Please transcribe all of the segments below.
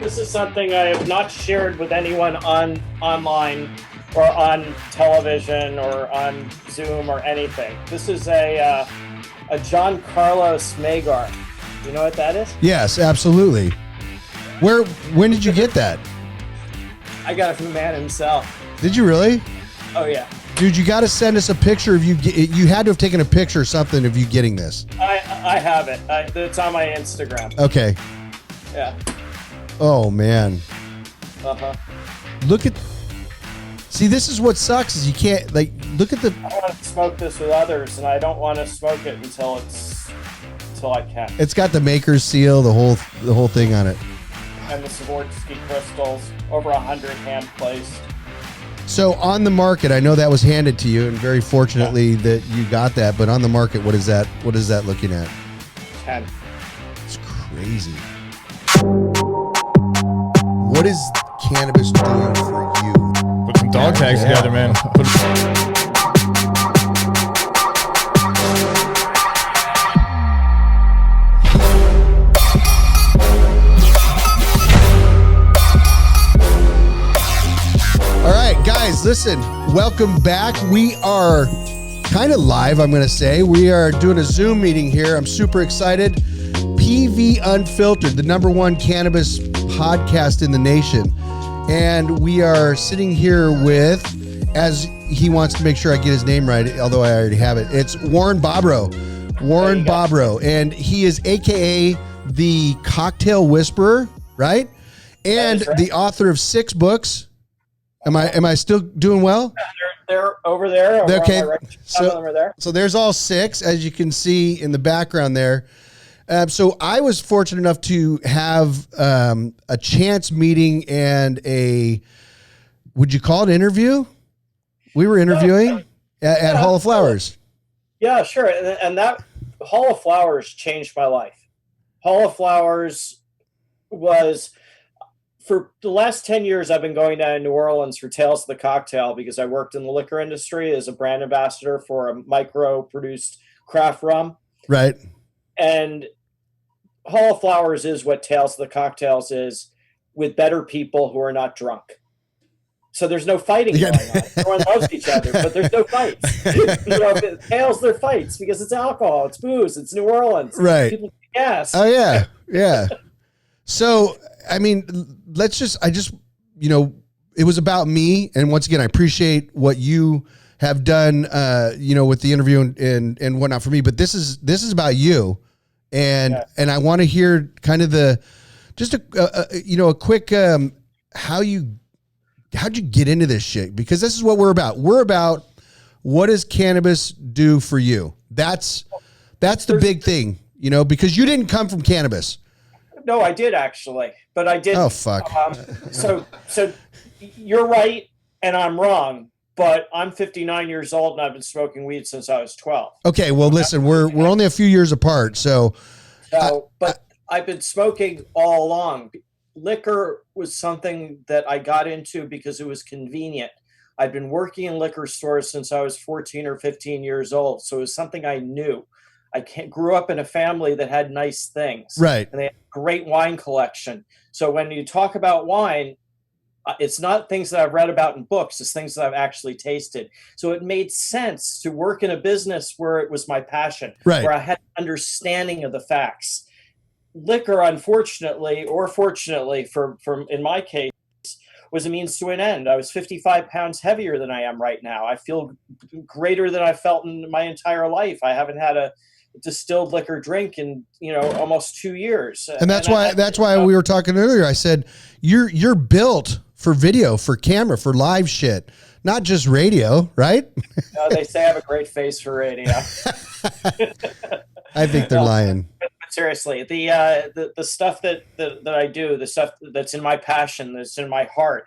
This is something I have not shared with anyone online or on television or on Zoom or anything. This is a John Carlos Magar. You know what that is? Yes, absolutely. When did you get that? I got it from the man himself. Did you really? Oh yeah. Dude, you got to send us a picture of you. You had to have taken a picture or something of you getting this. I have it. It's on my Instagram. Okay. Yeah. Oh man. Uh-huh. See, this is what sucks is you can't look at the. I want to smoke this with others, and I don't want to smoke it until I can. It's got the maker's seal, the whole thing on it. And the Swarovski crystals, over 100 hand placed. So on the market, I know that was handed to you, and very fortunately that you got that. But on the market, what is that? What is that looking at? 10. It's crazy. What is cannabis doing for you? Put some dog tags together, man. All right, guys, listen, welcome back. We are kind of live, I'm going to say. We are doing a Zoom meeting here. I'm super excited. PV Unfiltered, the #1 cannabis podcast in the nation. And we are sitting here with, as he wants to make sure I get his name right, although I already have it, it's Warren Bobrow. Warren Bobrow. And he is AKA the Cocktail Whisperer, right? And right. the author of 6 books. Am I still doing well? They're over there. Okay. Some of them are there. So there's all 6, as you can see in the background there. So I was fortunate enough to have a chance meeting and would you call it interview? We were interviewing at Hall of Flowers. Yeah, sure. And that Hall of Flowers changed my life. Hall of Flowers was, for the last 10 years, I've been going down to New Orleans for Tales of the Cocktail because I worked in the liquor industry as a brand ambassador for a micro-produced craft rum. Right. And Hall of Flowers is what Tales of the Cocktails is, with better people who are not drunk. So there's no fighting going on. Everyone loves each other, but there's no fights. Tales, they're fights because it's alcohol, it's booze, it's New Orleans. Right. People kick ass. Oh, yeah. Yeah. So, I mean, it was about me. And once again, I appreciate what you have done, with the interview and whatnot for me. But this is about you. And I want to hear kind of a quick, how'd you get into this shit? Because this is what we're about. We're about what does cannabis do for you? That's the big thing, because you didn't come from cannabis. No, I did actually, but I did. Oh, fuck. So you're right and I'm wrong, but I'm 59 years old and I've been smoking weed since I was 12. Okay. Well, listen, we're only a few years apart. But I've been smoking all along. Liquor was something that I got into because it was convenient. I'd been working in liquor stores since I was 14 or 15 years old. So it was something I knew. I grew up in a family that had nice things. Right. And they had a great wine collection. So when you talk about wine, it's not things that I've read about in books. It's things that I've actually tasted. So it made sense to work in a business where it was my passion, right, where I had understanding of the facts. Liquor, unfortunately, or fortunately, from in my case, was a means to an end. I was 55 pounds heavier than I am right now. I feel greater than I felt in my entire life. I haven't had a distilled liquor drink in almost 2 years. And that's why we were talking earlier. I said you're built for video, for camera, for live shit, not just radio, right? No, they say I have a great face for radio. I think they're lying. But seriously, the stuff that I do, the stuff that's in my passion, that's in my heart,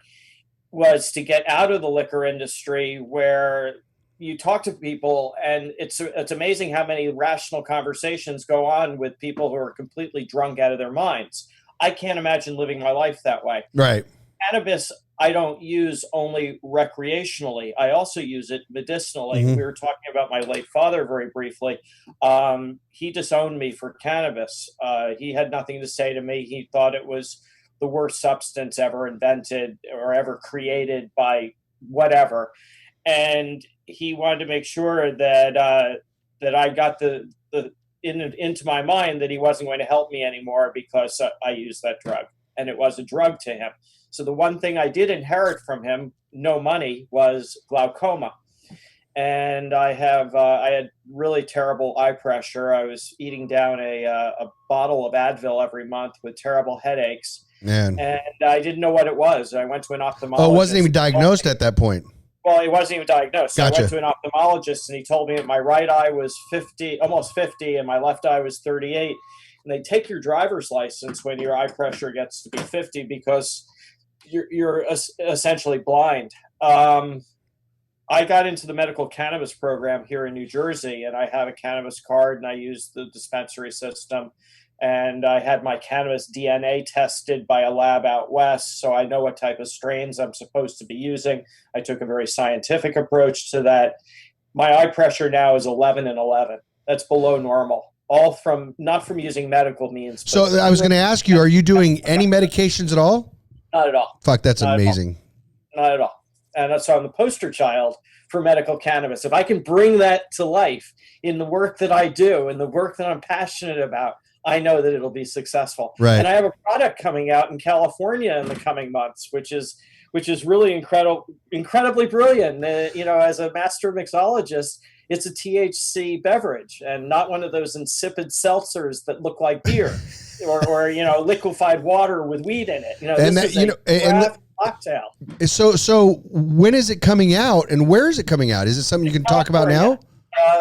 was to get out of the liquor industry where you talk to people and it's amazing how many rational conversations go on with people who are completely drunk out of their minds. I can't imagine living my life that way. Right. Cannabis, I don't use only recreationally. I also use it medicinally. Mm-hmm. We were talking about my late father very briefly. He disowned me for cannabis. He had nothing to say to me. He thought it was the worst substance ever invented or ever created by whatever. And he wanted to make sure that that I got into my mind that he wasn't going to help me anymore because I used that drug, and it was a drug to him. So the one thing I did inherit from him, no money, was glaucoma. And I had really terrible eye pressure. I was eating down a bottle of Advil every month with terrible headaches. Man. And I didn't know what it was. I went to an ophthalmologist. Oh, it wasn't even diagnosed at that point. Well, he wasn't even diagnosed. So Gotcha. I went to an ophthalmologist, and he told me that my right eye was 50, almost 50, and my left eye was 38. And they take your driver's license when your eye pressure gets to be 50 because you're essentially blind. I got into the medical cannabis program here in New Jersey, and I have a cannabis card, and I use the dispensary system. And I had my cannabis DNA tested by a lab out west, so I know what type of strains I'm supposed to be using. I took a very scientific approach to that. My eye pressure now is 11 and 11. That's below normal. All from, not from using medical means. So I was going to ask you, are you doing any medications at all? Not at all. Fuck, that's amazing. Not at all. And that's why I'm the poster child for medical cannabis. If I can bring that to life in the work that I do and the work that I'm passionate about, I know that it'll be successful. Right. And I have a product coming out in California in the coming months, which is really incredibly brilliant. As a master mixologist, it's a THC beverage and not one of those insipid seltzers that look like beer or liquefied water with weed in it. This is a cocktail. So when is it coming out and where is it coming out? Is it something you can talk about now?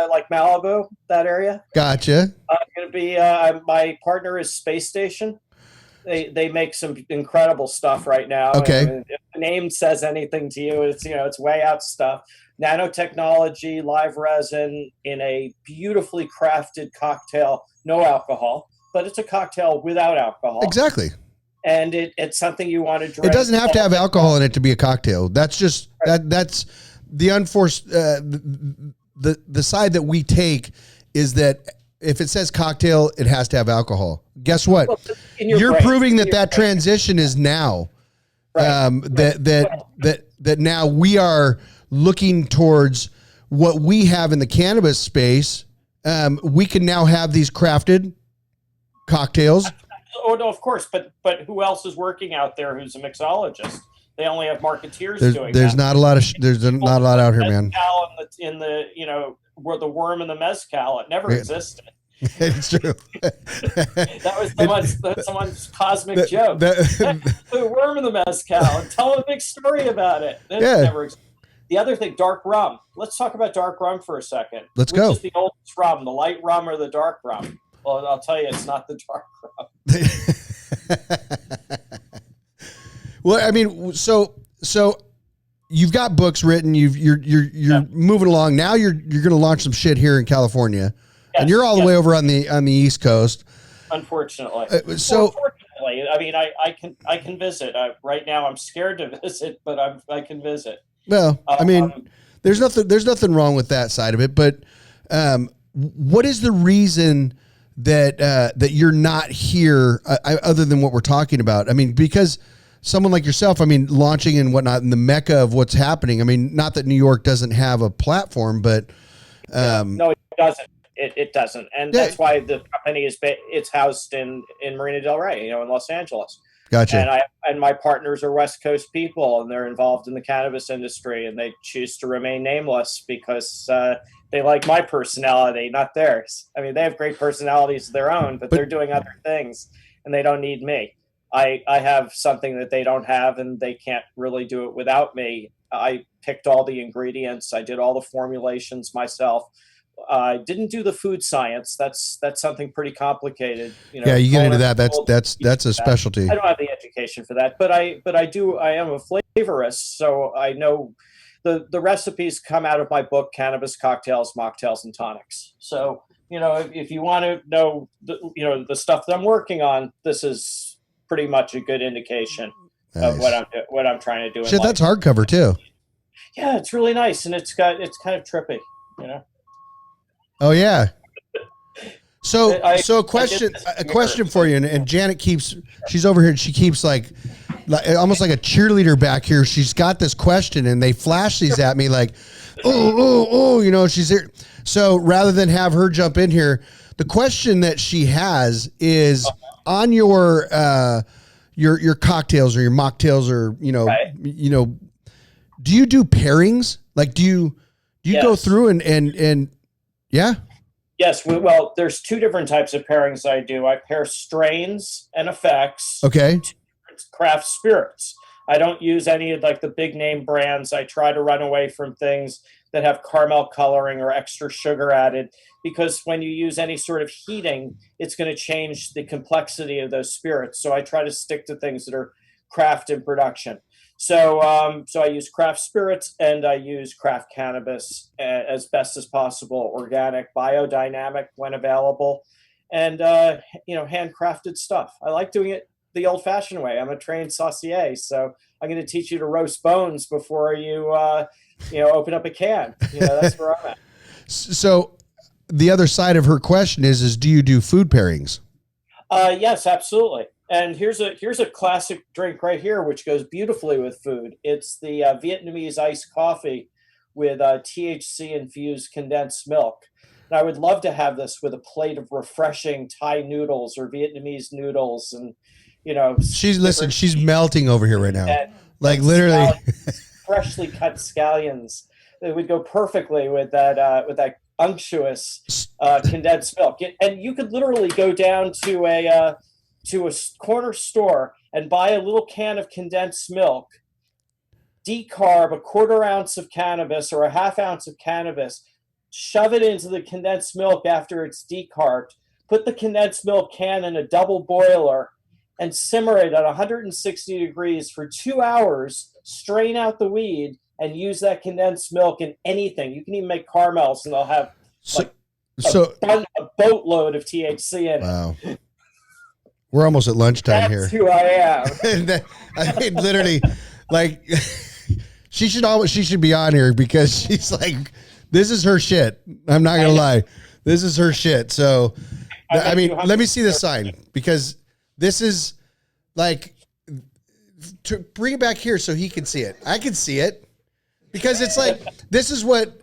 Like Malibu, that area. Gotcha. Going to be my partner is Space Station. They make some incredible stuff right now. Okay. And if the name says anything to you, it's way out stuff. Nanotechnology, live resin in a beautifully crafted cocktail, no alcohol, but it's a cocktail without alcohol. Exactly. And it's something you want to drink. It doesn't have to have alcohol in it to be a cocktail. That's just that's the unforced the side that we take is that if it says cocktail, it has to have alcohol. Guess what? Well, you're proving that transition is now. Right. That now we are looking towards what we have in the cannabis space. We can now have these crafted cocktails. Oh no, of course, but who else is working out there who's a mixologist? They only have marketeers doing there's that. Not a lot of there's not a lot out here, man. In the where the worm and the mezcal, it never existed. It's true. That was someone's cosmic joke. The worm and the mezcal, and tell a big story about it. Never existed. The other thing, dark rum. Let's talk about dark rum for a second. Let's go. Which is the oldest rum, the light rum or the dark rum? Well, I'll tell you, it's not the dark rum. Well, I mean, so you've got books written. You're moving along. Now you're going to launch some shit here in California, and you're all the way over on the East Coast. Unfortunately, unfortunately, I mean, I can visit. Right now, I'm scared to visit, but I can visit. Well, I mean, there's nothing wrong with that side of it. But what is the reason that you're not here other than what we're talking about? I mean, because someone like yourself, I mean, launching and whatnot in the mecca of what's happening. I mean, not that New York doesn't have a platform, but no, it doesn't. It doesn't, and that's why the company it's housed in Marina Del Rey, in Los Angeles. Gotcha. And my partners are West Coast people, and they're involved in the cannabis industry, and they choose to remain nameless because they like my personality, not theirs. I mean, they have great personalities of their own, but they're doing other things, and they don't need me. I have something that they don't have, and they can't really do it without me. I picked all the ingredients. I did all the formulations myself. I didn't do the food science. That's something pretty complicated. Yeah, you get into that. That's a specialty. I don't have the education for that, but I do. I am a flavorist, so I know the recipes come out of my book, Cannabis Cocktails, Mocktails, and Tonics. So if you want to know the stuff that I'm working on, this is pretty much a good indication of what I'm trying to do. Shit, that's hardcover too. Yeah, it's really nice, and it's kind of trippy, Oh yeah. So, I a question for you, and Janet she's over here, and she keeps like almost like a cheerleader back here. She's got this question, and they flash these at me like, oh, she's here. So rather than have her jump in here, the question that she has is on your cocktails or your mocktails or do you do pairings? Like, do you go through and yeah? Yes. Well, there's two different types of pairings I do. I pair strains and effects. Okay. Craft spirits. I don't use any of like the big name brands. I try to run away from things that have caramel coloring or extra sugar added, because when you use any sort of heating, it's going to change the complexity of those spirits. So I try to stick to things that are craft in production. So I use craft spirits and I use craft cannabis as best as possible, organic, biodynamic when available, and handcrafted stuff. I like doing it the old-fashioned way. I'm a trained saucier, so I'm going to teach you to roast bones before you open up a can. That's where I'm at. So the other side of her question is do you do food pairings? Yes, absolutely. And here's a classic drink right here, which goes beautifully with food. It's the Vietnamese iced coffee with THC infused condensed milk. And I would love to have this with a plate of refreshing Thai noodles or Vietnamese noodles, and she's melting over here right now. Like literally freshly cut scallions. It would go perfectly with that unctuous condensed milk. And you could literally go down to a corner store and buy a little can of condensed milk, decarb a quarter ounce of cannabis or a half ounce of cannabis, shove it into the condensed milk after it's decarbed, put the condensed milk can in a double boiler, and simmer it at 160 degrees for 2 hours, strain out the weed, and use that condensed milk in anything. You can even make caramels, and they'll have a boatload of THC in it. Wow. We're almost at lunchtime here. That's who I am. I mean, literally, like, she should be on here because she's like, this is her shit. I'm not going to lie. This is her shit. So, I mean, let me see the sign, because this is like, to bring it back here so he can see it. I can see it because it's like, this is what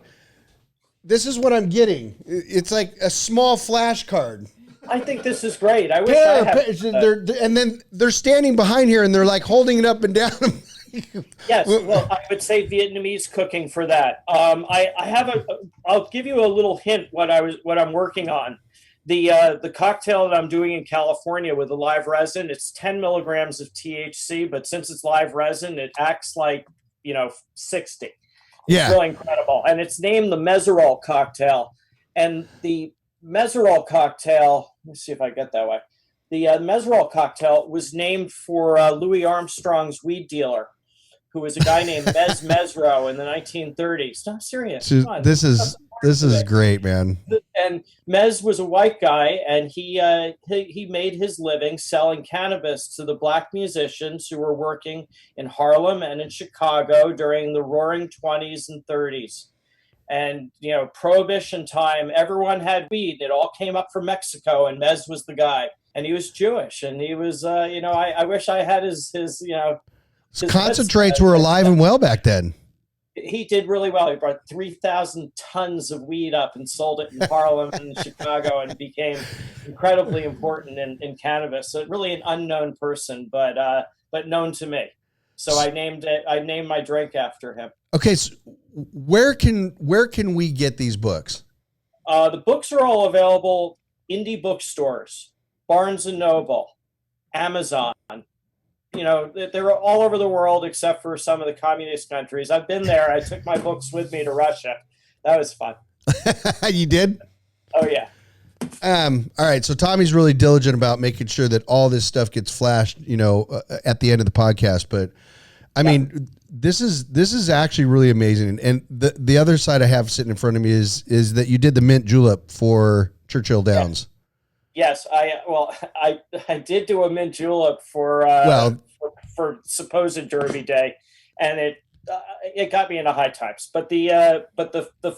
I'm getting. It's like a small flashcard. I think this is great. I wish I had. And then they're standing behind here and they're like holding it up and down. Yes, well, I would say Vietnamese cooking for that. I'll give you a little hint what I'm working on. The cocktail that I'm doing in California with the live resin, it's 10 milligrams of THC, but since it's live resin, it acts like 60. It's really incredible, and it's named the Mesirow Cocktail. And the Mesirow Cocktail, let me see if I get that way. The Mesirow Cocktail was named for Louis Armstrong's weed dealer, who was a guy named Mesirow in the 1930s. No, I'm serious. This is great, man. And Mez was a white guy, and he made his living selling cannabis to the black musicians who were working in Harlem and in Chicago during the Roaring 20s and 30s. And, Prohibition time, everyone had weed. It all came up from Mexico, and Mez was the guy. And he was Jewish, and he was, I wish I had his concentrates were alive and well back then. He did really well. He brought 3,000 tons of weed up and sold it in Harlem and Chicago, and became incredibly important in cannabis. So really an unknown person, but known to me. So I named my drink after him. Okay, so where can we get these books? The books are all available indie bookstores, Barnes and Noble, Amazon. They're all over the world except for some of the communist countries. I've been there. I took my books with me to Russia. That was fun. You did? Oh, yeah. All right. So Tommy's really diligent about making sure that all this stuff gets flashed, at the end of the podcast. But I mean, this is actually really amazing. And the other side I have sitting in front of me is that you did the mint julep for Churchill Downs. Yes, I did do a mint julep for supposed Derby Day, and it got me into high times. But the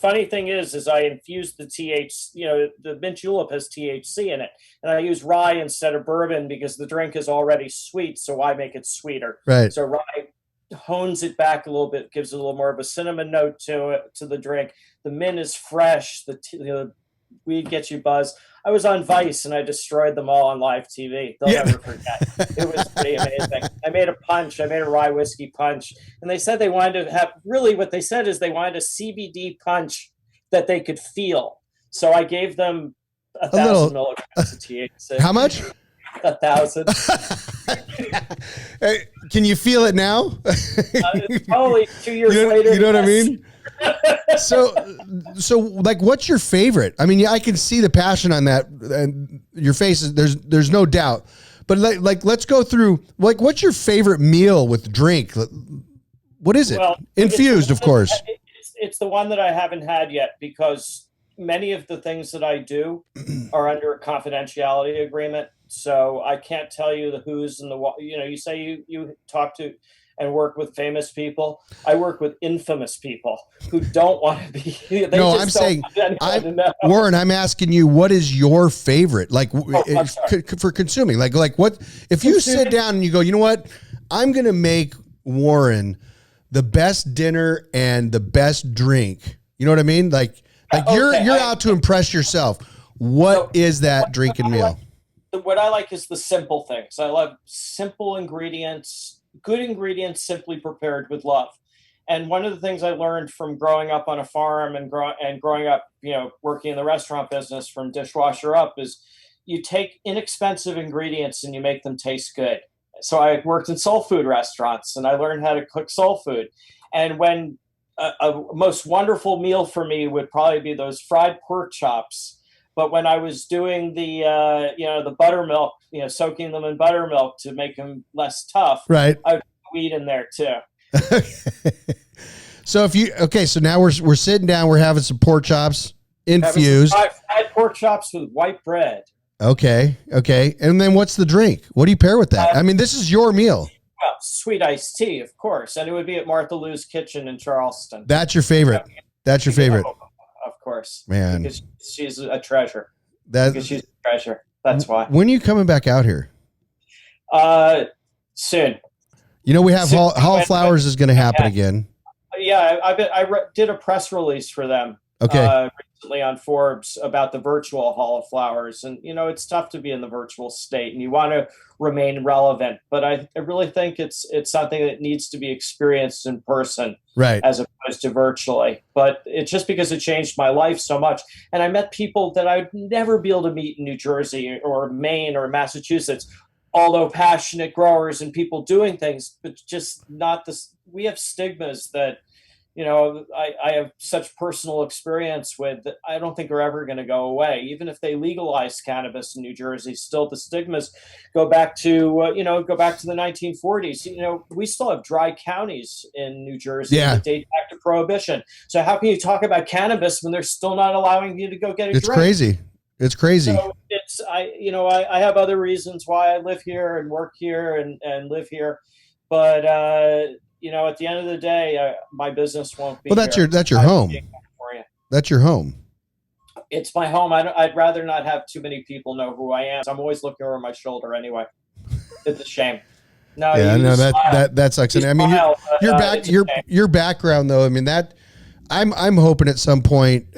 funny thing is I infused the the mint julep has THC in it, and I use rye instead of bourbon because the drink is already sweet. So why make it sweeter? Right. So rye hones it back a little bit, gives it a little more of a cinnamon note to the drink. The mint is fresh. The weed gets you buzzed. I was on Vice and I destroyed them all on live TV. They'll never forget. It was pretty amazing. I made a rye whiskey punch. And they said they wanted to have, really what they said is they wanted a CBD punch that they could feel. So I gave them 1,000 milligrams of THC. How much? 1,000. Hey, can you feel it now? Probably 2 years later. You know what I mean? So like, what's your favorite? I mean, yeah, I can see the passion on that, and your face is there's no doubt. But like, let's go through. Like, what's your favorite meal with drink? What is it? Well, Infused, of course. It's the one that I haven't had yet because many of the things that I do are under a confidentiality agreement. So I can't tell you the who's and the what. You know, you say you talk to and work with famous people. I work with infamous people who don't want to be. I'm saying, Warren, I'm asking you, what is your favorite? Like for consuming? Like what? If you sit down and you go, you know what? I'm going to make Warren the best dinner and the best drink. You know what I mean? Like you're out to impress yourself. What is that drink and meal? What I like is the simple things. I love simple ingredients. Good ingredients simply prepared with love. And one of the things I learned from growing up on a farm and growing up, working in the restaurant business from dishwasher up is you take inexpensive ingredients and you make them taste good. So I worked in soul food restaurants and I learned how to cook soul food. And when a most wonderful meal for me would probably be those fried pork chops. But when I was doing the buttermilk, soaking them in buttermilk to make them less tough, right? I would put weed in there too. So so now we're sitting down, we're having some pork chops infused. Fried pork chops with white bread. Okay. And then what's the drink? What do you pair with that? I mean, this is your meal. Well, sweet iced tea, of course, and it would be at Martha Lou's Kitchen in Charleston. That's your favorite. That's your favorite. Of course, man. Because she's a treasure. Because she's a treasure. That's why. When are you coming back out here? Soon. We have Hall Flowers is going to happen again. Yeah, I did a press release for them. Okay. Recently on Forbes about the virtual Hall of Flowers, and it's tough to be in the virtual state, and you want to remain relevant. But I really think it's something that needs to be experienced in person, right, as opposed to virtually. But it's just because it changed my life so much, and I met people that I'd never be able to meet in New Jersey or Maine or Massachusetts. Although passionate growers and people doing things, but just not this. We have stigmas that. I have such personal experience with that I don't think are ever going to go away. Even if they legalize cannabis in New Jersey, still the stigmas go back to the 1940s. We still have dry counties in New Jersey that date back to Prohibition. So how can you talk about cannabis when they're still not allowing you to go get a drink? It's crazy. So I have other reasons why I live here and work here and live here, but at the end of the day, my business won't be. Well, that's your home. That's your home. It's my home. I'd rather not have too many people know who I am. I'm always looking over my shoulder anyway. It's a shame. No, yeah, no, that sucks. And I mean, your background though. I mean, that I'm hoping at some point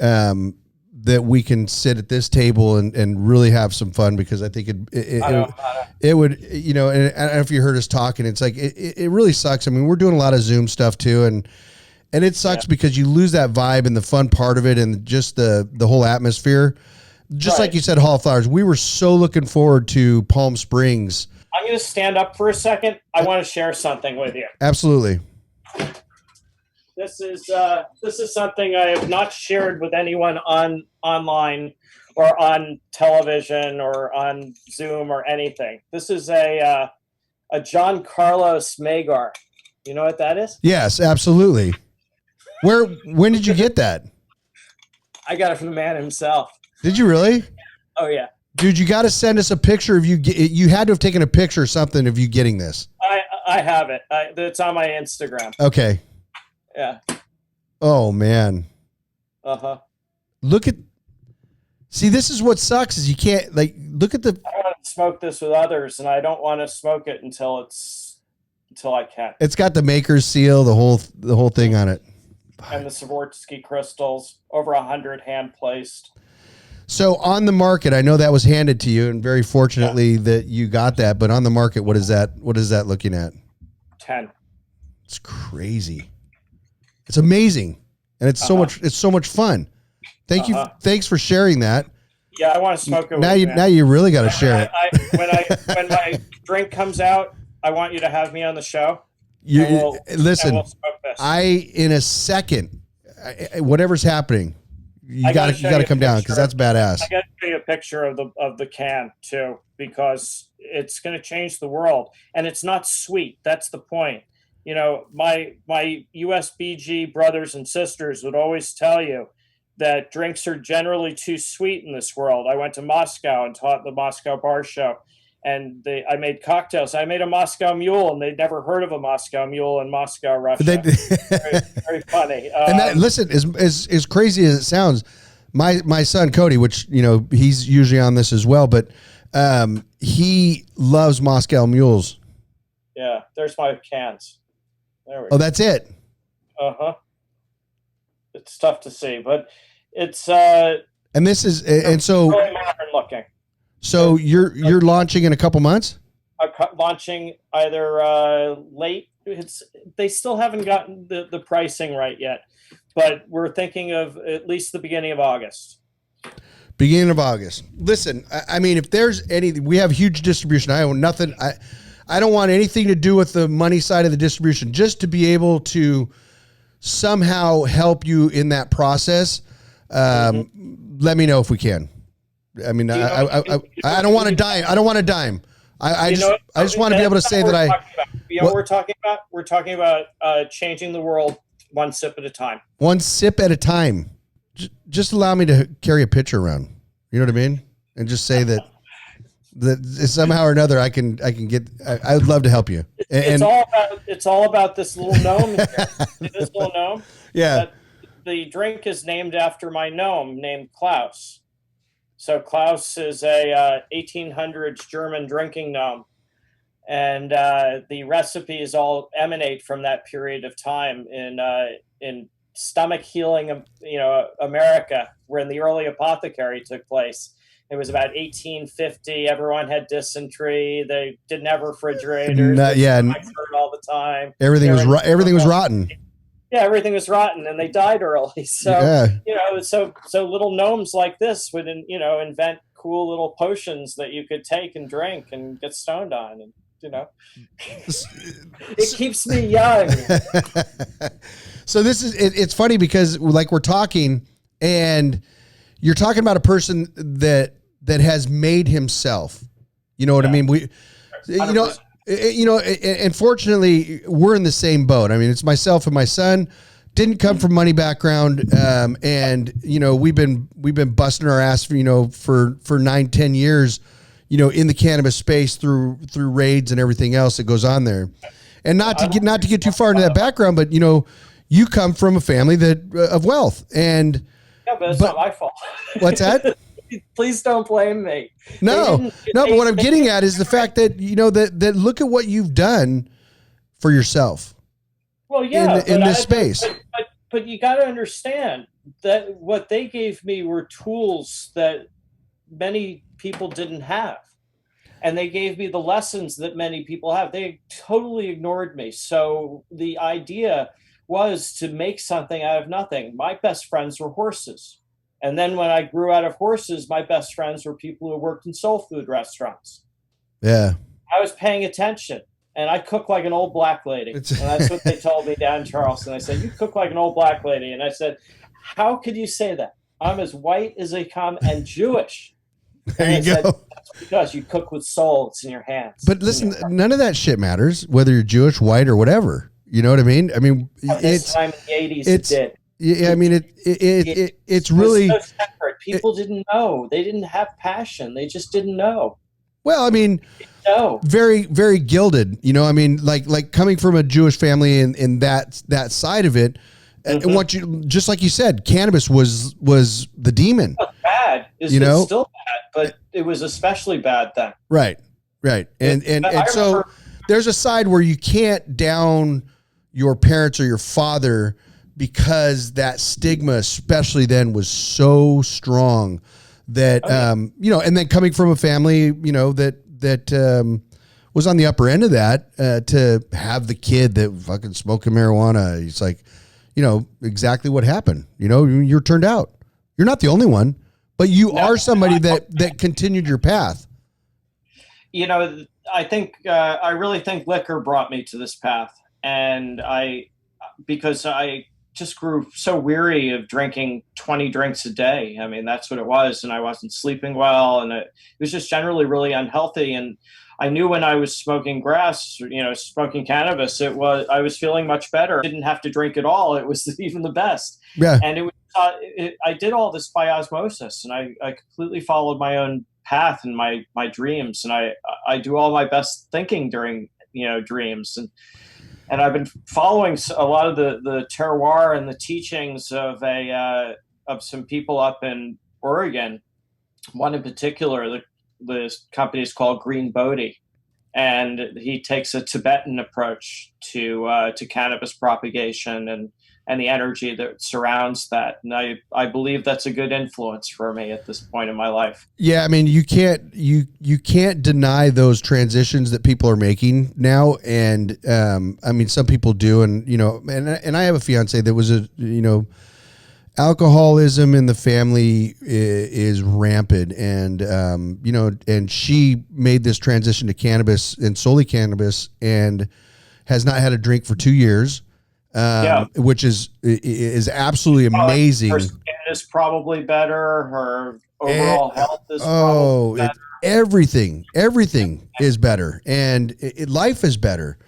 that we can sit at this table and really have some fun, because I think it would, and I don't know if you heard us talking, it's like, it really sucks. I mean, we're doing a lot of Zoom stuff too. And it sucks because you lose that vibe and the fun part of it and just the whole atmosphere. Just like you said, Hall of Flowers, we were so looking forward to Palm Springs. I'm going to stand up for a second. I want to share something with you. Absolutely. This is something I have not shared with anyone online or on television or on Zoom or anything. This is a John Carlos Magar. You know what that is? Yes, absolutely. When did you get that? I got it from the man himself. Did you really? Oh yeah. Dude, you got to send us a picture of you. You had to have taken a picture or something of you getting this. I have it. It's on my Instagram. Okay. Yeah. Oh man. Uh-huh. See, this is what sucks is you can't look at the. I want to smoke this with others, and I don't want to smoke it until I can. It's got the maker's seal, the whole thing on it. And the Swarovski crystals, over 100 hand placed. So on the market, I know that was handed to you, and very fortunately that you got that. But on the market, what is that looking at? 10. It's crazy. It's amazing, and it's so much fun. Thank you. Thanks for sharing that. Yeah, I want to smoke it. Now you really got to share it. When my drink comes out, I want you to have me on the show. Listen. We'll smoke this. In a second, whatever's happening, you got to come down because that's badass. I got to show you a picture of the can too, because it's going to change the world, and it's not sweet. That's the point. You know, my USBG brothers and sisters would always tell you that drinks are generally too sweet in this world. I went to Moscow and taught the Moscow bar show, and I made cocktails. I made a Moscow Mule, and they'd never heard of a Moscow Mule in Moscow, Russia. Very, very funny. And that, listen, as crazy as it sounds, my son Cody, which he's usually on this as well, but he loves Moscow Mules. Yeah, there's my cans. There we go. Oh, that's it. It's tough to see, but it's and this is so really modern looking. So you're launching in a couple months? I'm launching either late. They still haven't gotten the pricing right yet, but we're thinking of at least the beginning of August. Beginning of August. Listen, I mean, if there's anything, we have huge distribution. I own nothing. I don't want anything to do with the money side of the distribution, just to be able to somehow help you in that process. Let me know if we can. I mean, I don't want a dime. I don't want a dime. I just want to be able to say that I. You know what we're talking about? We're talking about changing the world one sip at a time. One sip at a time. Just allow me to carry a pitcher around. You know what I mean? And just say that somehow or another I can get. I would love to help you. And it's all about this little gnome. This little gnome. Yeah. The drink is named after my gnome named Klaus. So Klaus is a 1800s German drinking gnome, and the recipes all emanate from that period of time in stomach healing, America, when the early apothecary took place. It was about 1850. Everyone had dysentery. They didn't have refrigerators. Hurt all the time. Everything was rotten. Yeah, everything was rotten, and they died early. So so little gnomes like this would invent cool little potions that you could take and drink and get stoned on, and it keeps me young. So it's funny because we're talking, and you're talking about a person that has made himself. You know what I mean? And fortunately, we're in the same boat. I mean, it's myself and my son. Didn't come from money background, and we've been busting our ass for 9-10 years, in the cannabis space through raids and everything else that goes on there. And not to get too far into that background, but you come from a family of wealth, and but it's not my fault. What's that? Please don't blame me. No. But what I'm getting at is the fact that that look at what you've done for yourself. Well, yeah, in this space. But you got to understand that what they gave me were tools that many people didn't have, and they gave me the lessons that many people have. They totally ignored me. So the idea was to make something out of nothing. My best friends were horses. And then when I grew out of horses, my best friends were people who worked in soul food restaurants. Yeah. I was paying attention, and I cook like an old black lady. And that's what they told me down in Charleston. They said, you cook like an old black lady. And I said, how could you say that? I'm as white as they come and Jewish. There you go. That's because you cook with soul. It's in your hands. But listen, none of that shit matters, whether you're Jewish, white, or whatever. You know what I mean? I mean, this time in the 80s, it did. Yeah, I mean, it's really so separate. People didn't know. They didn't have passion. They just didn't know. Well, I mean, No. very, very gilded, you know, I mean, like coming from a Jewish family and that side of it. And what you, just like you said, cannabis was the demon. Bad. It's still bad, but it was especially bad then. Right. And so there's a side where you can't down your parents or your father because that stigma, especially then, was so strong that, you know, and then coming from a family, you know, that was on the upper end of that, to have the kid that fucking smoking marijuana. It's like, you know, exactly what happened. You know, you're turned out. You're not the only one, but you are somebody that continued your path. You know, I really think liquor brought me to this path. And because I just grew so weary of drinking 20 drinks a day. I mean, that's what it was. And I wasn't sleeping well. And it was just generally really unhealthy. And I knew when I was smoking grass, you know, smoking cannabis, I was feeling much better. I didn't have to drink at all. It was even the best. Yeah. And I did all this by osmosis, and I completely followed my own path and my dreams. And I do all my best thinking during, you know, dreams. And I've been following a lot of the terroir and the teachings of some people up in Oregon. One in particular, the company is called Green Bodhi, and he takes a Tibetan approach to cannabis propagation and the energy that surrounds that. And I believe that's a good influence for me at this point in my life. Yeah, I mean, you can't deny those transitions that people are making now. And I mean, some people do, and you know, and I have a fiance that was alcoholism in the family is rampant, and you know, and she made this transition to cannabis and solely cannabis, and has not had a drink for 2 years, which is absolutely amazing. Her skin is probably better. Her overall health is probably better. Everything is better, and life is better.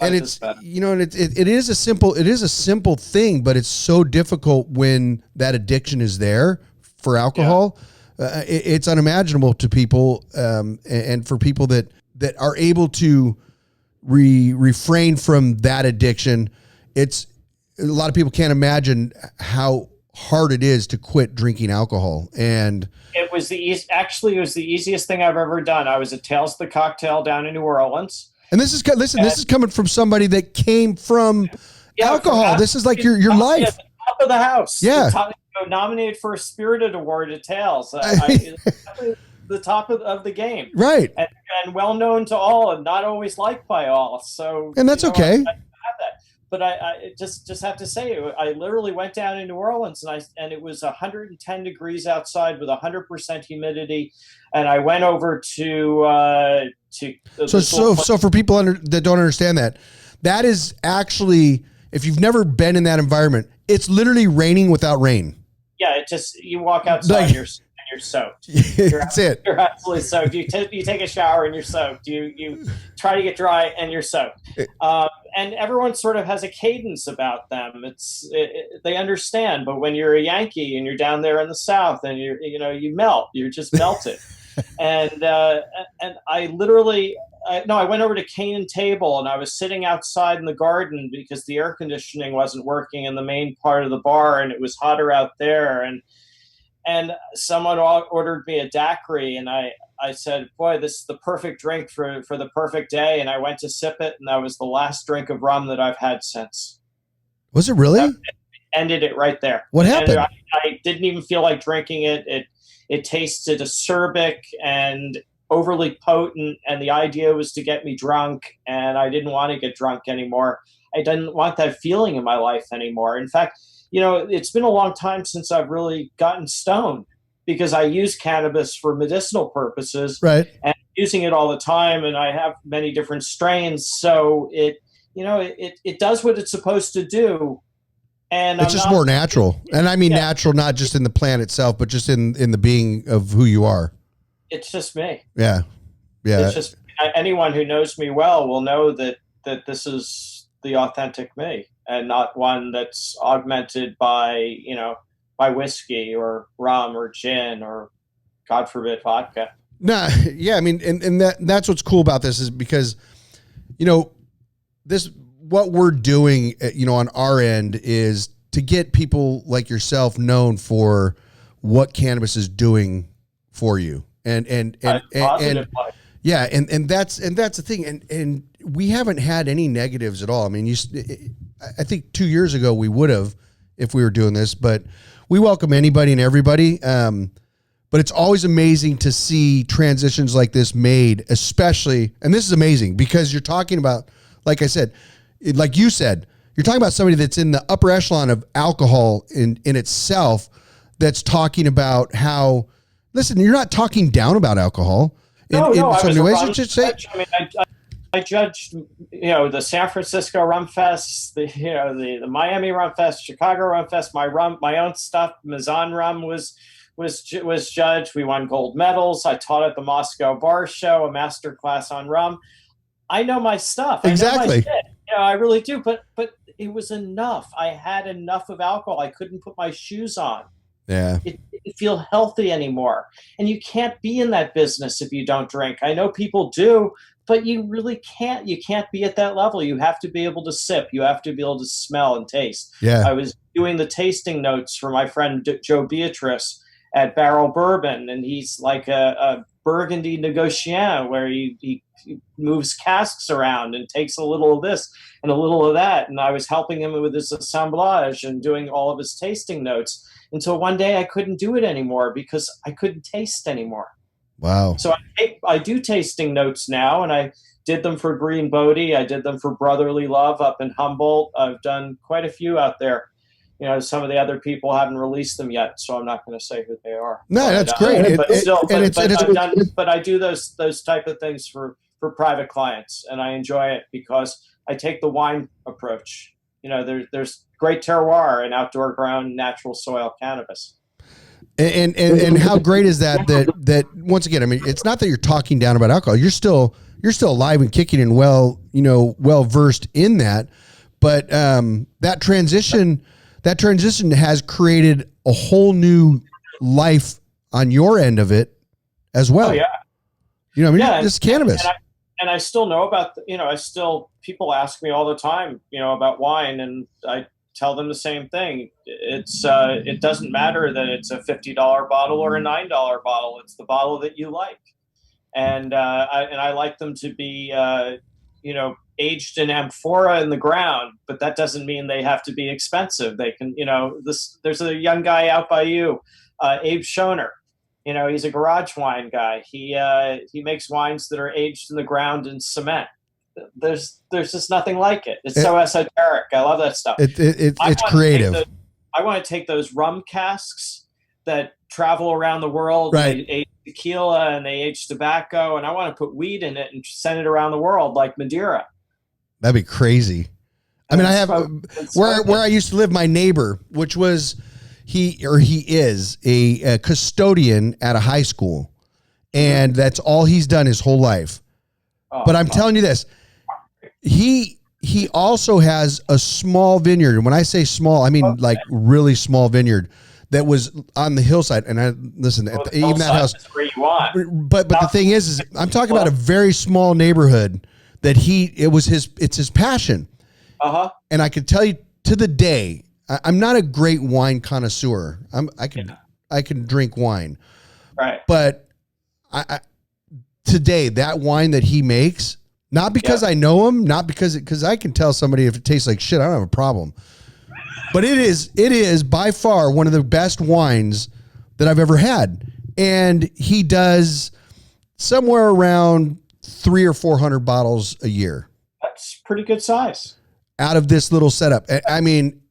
And it's, you know, and it is a simple thing, but it's so difficult when that addiction is there for alcohol. Yeah. It's unimaginable to people, and for people that are able to refrain from that addiction. It's a lot of people can't imagine how hard it is to quit drinking alcohol. And it was the easiest thing I've ever done. I was at Tales the Cocktail down in New Orleans. And this is coming from somebody that came from alcohol. This is like your life. At the top of the house. Yeah. Nominated for a Spirited Award at Tales. The top of the game. Right. And well known to all, and not always liked by all. So, and that's okay. I have that. But I just have to say, I literally went down in New Orleans, and it was 110 degrees outside with 100% humidity, and I went over to so for people that don't understand that is actually, if you've never been in that environment, it's literally raining without rain. Yeah, it just, you walk outside, you're soaked. That's it. You're absolutely soaked. You take a shower and you're soaked. You try to get dry and you're soaked. And everyone sort of has a cadence about them. They understand, but when you're a Yankee and you're down there in the South and you melt, you're just melted. And I literally, I went over to Cane and Table, and I was sitting outside in the garden because the air conditioning wasn't working in the main part of the bar, and it was hotter out there. And someone ordered me a daiquiri, and I said, boy, this is the perfect drink for the perfect day. And I went to sip it, and that was the last drink of rum that I've had since. Was it really? It ended it right there. What happened? I didn't even feel like drinking it. It tasted acerbic and overly potent, and the idea was to get me drunk, and I didn't want to get drunk anymore. I didn't want that feeling in my life anymore. In fact, it's been a long time since I've really gotten stoned, because I use cannabis for medicinal purposes, right? And using it all the time, and I have many different strains. So it does what it's supposed to do. And it's just more natural. And I mean, natural, not just in the plant itself, but just in the being of who you are. It's just me. Yeah. Yeah. It's just, anyone who knows me well will know that this is the authentic me, and not one that's augmented by whiskey or rum or gin or, God forbid, vodka. No, yeah, I mean, and that's what's cool about this is because, what we're doing, on our end is to get people like yourself known for what cannabis is doing for you. And yeah, and that's the thing. And we haven't had any negatives at all. I mean, I think 2 years ago we would have if we were doing this, but we welcome anybody and everybody. But it's always amazing to see transitions like this made, especially, and this is amazing because you're talking about, like I said, like you said, you're talking about somebody that's in the upper echelon of alcohol in itself that's talking about how, listen, you're not talking down about alcohol. No, in so many ways. I judged, the San Francisco Rum Fest, the Miami Rum Fest, Chicago Rum Fest, my own stuff, Mazan Rum was judged. We won gold medals. I taught at the Moscow Bar Show, a master class on rum. I know my stuff. Exactly. I know my shit. I really do. But it was enough. I had enough of alcohol. I couldn't put my shoes on. Yeah. It didn't feel healthy anymore. And you can't be in that business if you don't drink. I know people do, but you really can't. You can't be at that level. You have to be able to sip. You have to be able to smell and taste. Yeah. I was doing the tasting notes for my friend Joe Beatrice at Barrel Bourbon, and he's like a Burgundy negociant where he moves casks around and takes a little of this and a little of that. And I was helping him with his assemblage and doing all of his tasting notes until one day I couldn't do it anymore because I couldn't taste anymore. Wow. So I do tasting notes now, and I did them for Green Bodie. I did them for Brotherly Love up in Humboldt. I've done quite a few out there. Some of the other people haven't released them yet, so I'm not going to say who they are. No, that's great. But I do those type of things for private clients, and I enjoy it because I take the wine approach. There's great terroir in outdoor grown natural soil cannabis. And how great is that once again, I mean, it's not that you're talking down about alcohol. You're still alive and kicking and well versed in that. But that transition has created a whole new life on your end of it as well. Oh, yeah. This cannabis. And I still know about, people ask me all the time, about wine, and I tell them the same thing. It doesn't matter that it's a $50 bottle or a $9 bottle. It's the bottle that you like. And I like them to be, aged in amphora in the ground, but that doesn't mean they have to be expensive. They can, there's a young guy out by you, Abe Schoner. He's a garage wine guy. He makes wines that are aged in the ground in cement. There's just nothing like it. It's so esoteric. I love that stuff. It's creative. I want to take those rum casks that travel around the world. Right. They age tequila and they age tobacco, and I want to put weed in it and send it around the world like Madeira. That'd be crazy. I mean, I have where I used to live, my neighbor, which was he is a custodian at a high school, and that's all he's done his whole life. But I'm telling you this, he also has a small vineyard. And when I say small, I mean like really small vineyard that was on the hillside. And even that house. Where you want. But the thing is I'm talking about a very small neighborhood that it's his passion. Uh-huh. And I could tell you to the day, I'm not a great wine connoisseur. I can drink wine. Right. But today, that wine that he makes, not because I know him, not because I can tell somebody if it tastes like shit, I don't have a problem. But it is by far one of the best wines that I've ever had. And he does somewhere around 300 or 400 bottles a year. That's pretty good size. Out of this little setup. I mean,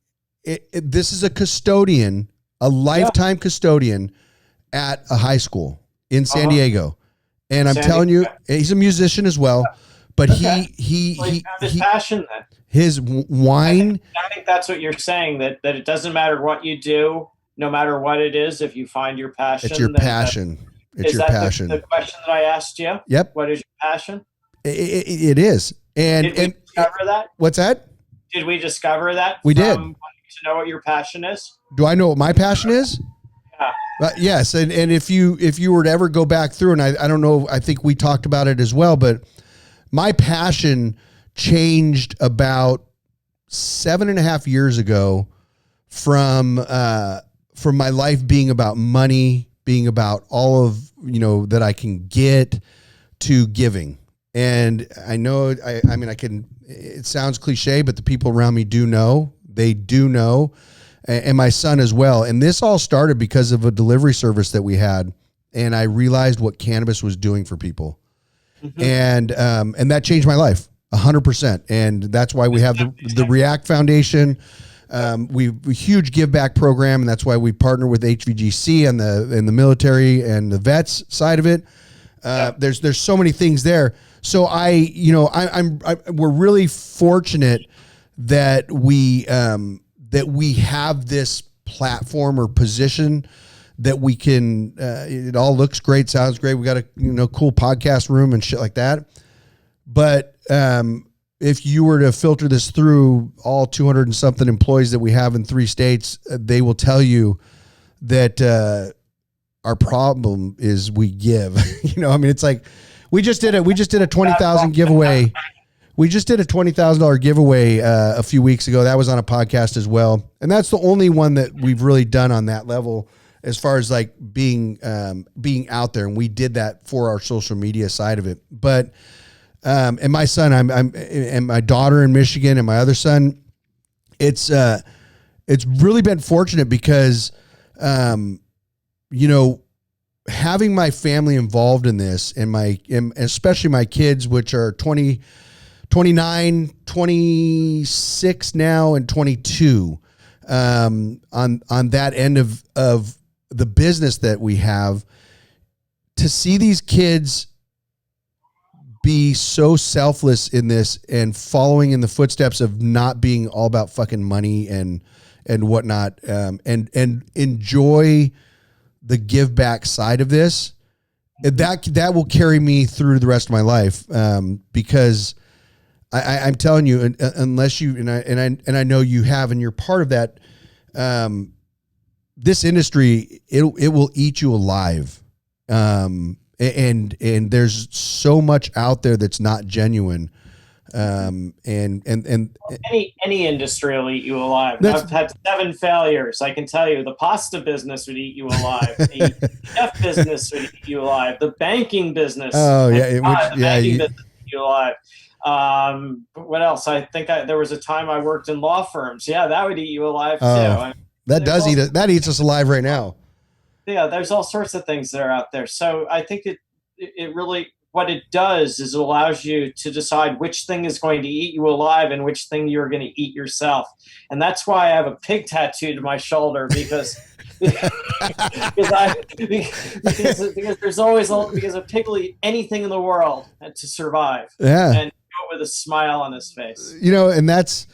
this is a custodian, a lifetime custodian at a high school in San Diego. And I'm telling you, he's a musician as well, but he found his passion then. His wine. I think that's what you're saying, that it doesn't matter what you do, no matter what it is, if you find your passion. It's your passion. It's your passion. The question that I asked you? Yep. What is your passion? It is. And did we discover that? What's that? Did we discover that? We did. Wanting to know what your passion is? Do I know what my passion is? Yeah. Yes, and if you were to ever go back through, and I don't know, I think we talked about it as well, but my passion changed about 7.5 years ago from my life being about money, being about all of, that I can get, to giving. And I know, I mean, it sounds cliche, but the people around me do know. They do know. And my son as well. And this all started because of a delivery service that we had. And I realized what cannabis was doing for people. Mm-hmm. And that changed my life 100%. And that's why we have the React Foundation. We huge give back program. And that's why we partner with HVGC and the military and the vets side of it. There's so many things there. So we're really fortunate that we have this platform or position that we can, it all looks great, sounds great. We got a cool podcast room and shit like that. But if you were to filter this through all 200 and something employees that we have in 3 states, they will tell you that our problem is we give. I mean, it's like we just did a 20,000 giveaway. We just did a $20,000 giveaway a few weeks ago. That was on a podcast as well. And that's the only one that we've really done on that level as far as like being out there. And we did that for our social media side of it. But, and my son, and my daughter in Michigan and my other son, it's really been fortunate because, having my family involved in this and especially my kids, which are 29, 26 now, and 22, on that end of the business that we have, to see these kids be so selfless in this and following in the footsteps of not being all about fucking money and whatnot, and enjoy the give back side of this, that will carry me through the rest of my life, because I'm telling you, unless you, and I know you have, and you're part of that, this industry, it will eat you alive. And there's so much out there that's not genuine. And any industry will eat you alive. I've had 7 failures. I can tell you, the pasta business would eat you alive. The chef business would eat you alive. The banking business. Oh yeah, business would eat you alive. What else? I think there was a time I worked in law firms. Yeah, that would eat you alive too. That eats us alive right now. Yeah, there's all sorts of things that are out there. So I think it really, what it does is it allows you to decide which thing is going to eat you alive and which thing you're going to eat yourself. And that's why I have a pig tattooed to my shoulder, because because a pig will eat anything in the world to survive. Yeah. And do it with a smile on his face. And that's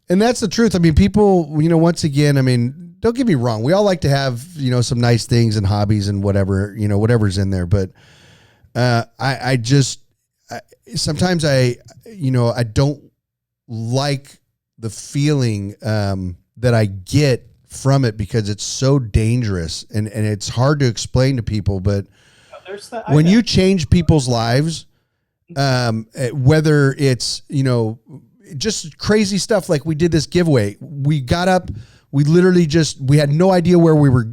the truth. I mean, people, once again, I mean, don't get me wrong. We all like to have, some nice things and hobbies and whatever, whatever's in there. But sometimes I don't like the feeling that I get from it, because it's so dangerous and it's hard to explain to people. But when you change people's lives, whether it's, just crazy stuff like we did this giveaway, we got up, we literally we had no idea what we were